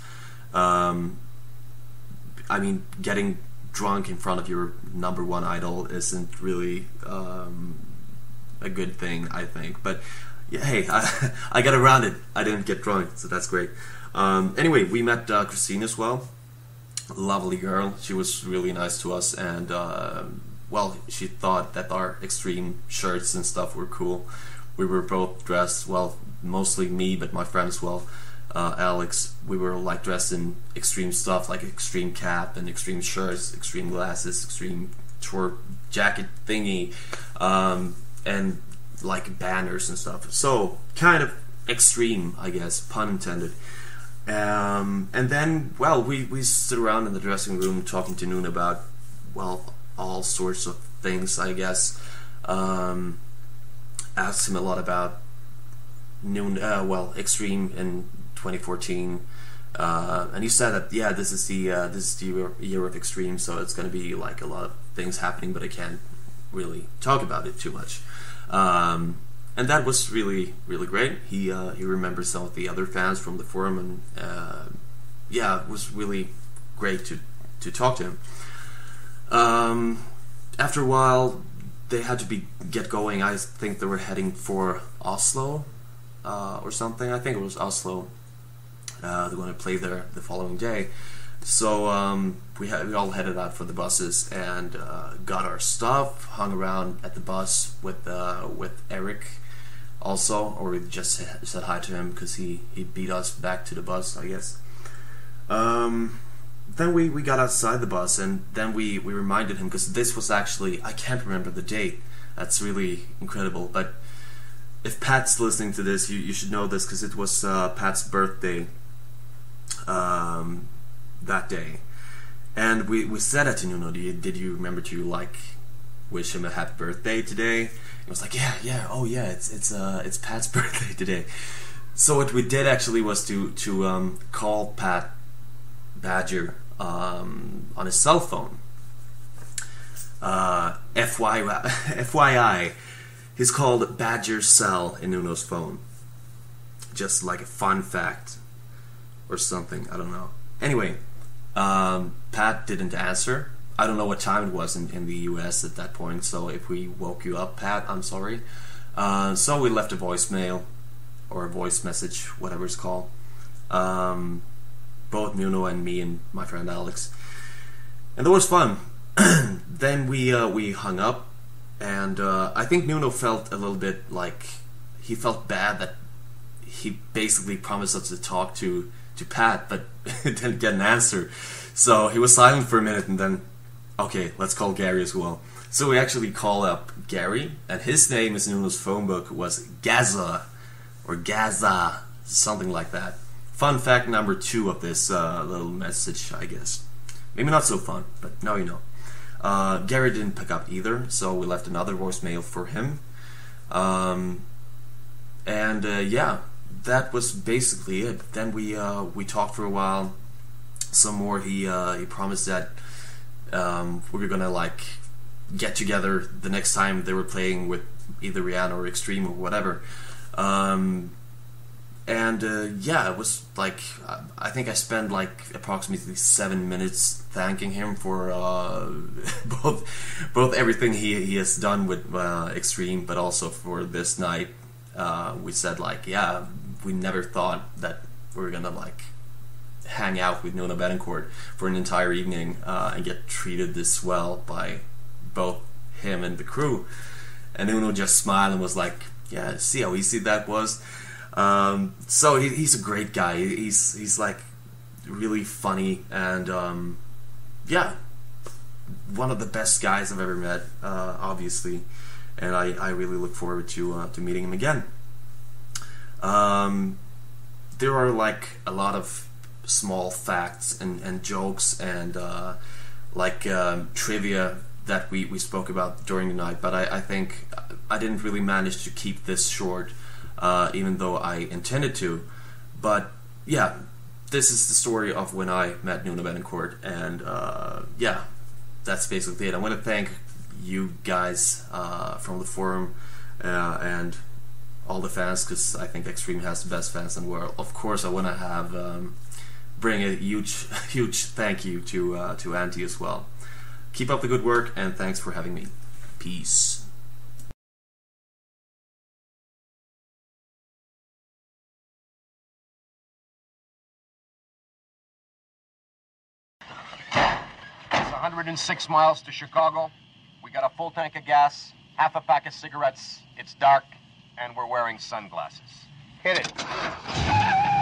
[SPEAKER 5] I mean, getting drunk in front of your number one idol isn't really a good thing, I think. But yeah, hey, I got around it. I didn't get drunk, so that's great. Anyway, we met Christine as well. Lovely girl. She was really nice to us, and well, she thought that our Extreme shirts and stuff were cool. We were both dressed, well, mostly me, but my friend as well, Alex. We were like dressed in Extreme stuff, like Extreme cap and Extreme shirts, Extreme glasses, Extreme tour jacket thingy, and like banners and stuff. So kind of extreme, I guess, pun intended. And then, well, we stood around in the dressing room talking to Noon about, well, all sorts of things, I guess. Asked him a lot about Noon, well, Extreme in 2014, and he said that, yeah, this is the year of Extreme, so it's going to be like a lot of things happening, but I can't really talk about it too much. And that was really, really great. He remembers some of the other fans from the forum, and yeah, it was really great to talk to him. After a while, they had to get going. I think they were heading for Oslo or something. I think it was Oslo. They were going to play there the following day. So we all headed out for the buses and got our stuff, hung around at the bus with Eric also, or we just said hi to him because he beat us back to the bus, I guess. Then we got outside the bus, and then we reminded him, because this was actually, I can't remember the date, that's really incredible, but if Pat's listening to this, you should know this, because it was Pat's birthday that day. And we said it to Nuno, did you remember to like wish him a happy birthday today? He was like, yeah, oh yeah, it's Pat's birthday today. So what we did actually was to call Pat Badger on his cell phone. FYI, he's called Badger Cell in Nuno's phone. Just like a fun fact or something, I don't know. Anyway, Pat didn't answer. I don't know what time it was in the US at that point, so if we woke you up, Pat, I'm sorry. So we left a voicemail, or a voice message, whatever it's called. Both Nuno and me and my friend Alex. And that was fun. Then we hung up, and I think Nuno felt a little bit like, he felt bad that he basically promised us to talk to Pat, but didn't get an answer. So he was silent for a minute, and then, okay, let's call Gary as well. So we actually call up Gary, and his name in Nuno's phone book was Gaza, or Gaza, something like that. Fun fact number 2 of this little message, I guess. Maybe not so fun, but now you know. Gary didn't pick up either, so we left another voicemail for him. Yeah, that was basically it. Then we talked for a while. Some more. He promised that we were gonna like get together the next time they were playing with either Rihanna or Extreme or whatever. Yeah, it was like, I think I spent like approximately 7 minutes thanking him for both everything he has done with Extreme, but also for this night. We said like, yeah, we never thought that we were gonna like hang out with Nuno Bettencourt for an entire evening and get treated this well by both him and the crew. And Nuno just smiled and was like, yeah, see how easy that was. So he's a great guy. He's like really funny, and yeah, one of the best guys I've ever met, obviously, and I really look forward to meeting him again. There are like a lot of small facts and jokes and trivia that we spoke about during the night, but I think I didn't really manage to keep this short. Even though I intended to. But yeah, this is the story of when I met Nuno Bettencourt, and yeah, that's basically it. I want to thank you guys from the forum and all the fans, because I think Extreme has the best fans in the world. Of course, I want to have bring a huge thank you to Antti as well. Keep up the good work, and thanks for having me. Peace.
[SPEAKER 6] It's 106 miles to Chicago. We got a full tank of gas, half a pack of cigarettes. It's dark, and we're wearing sunglasses. Hit it.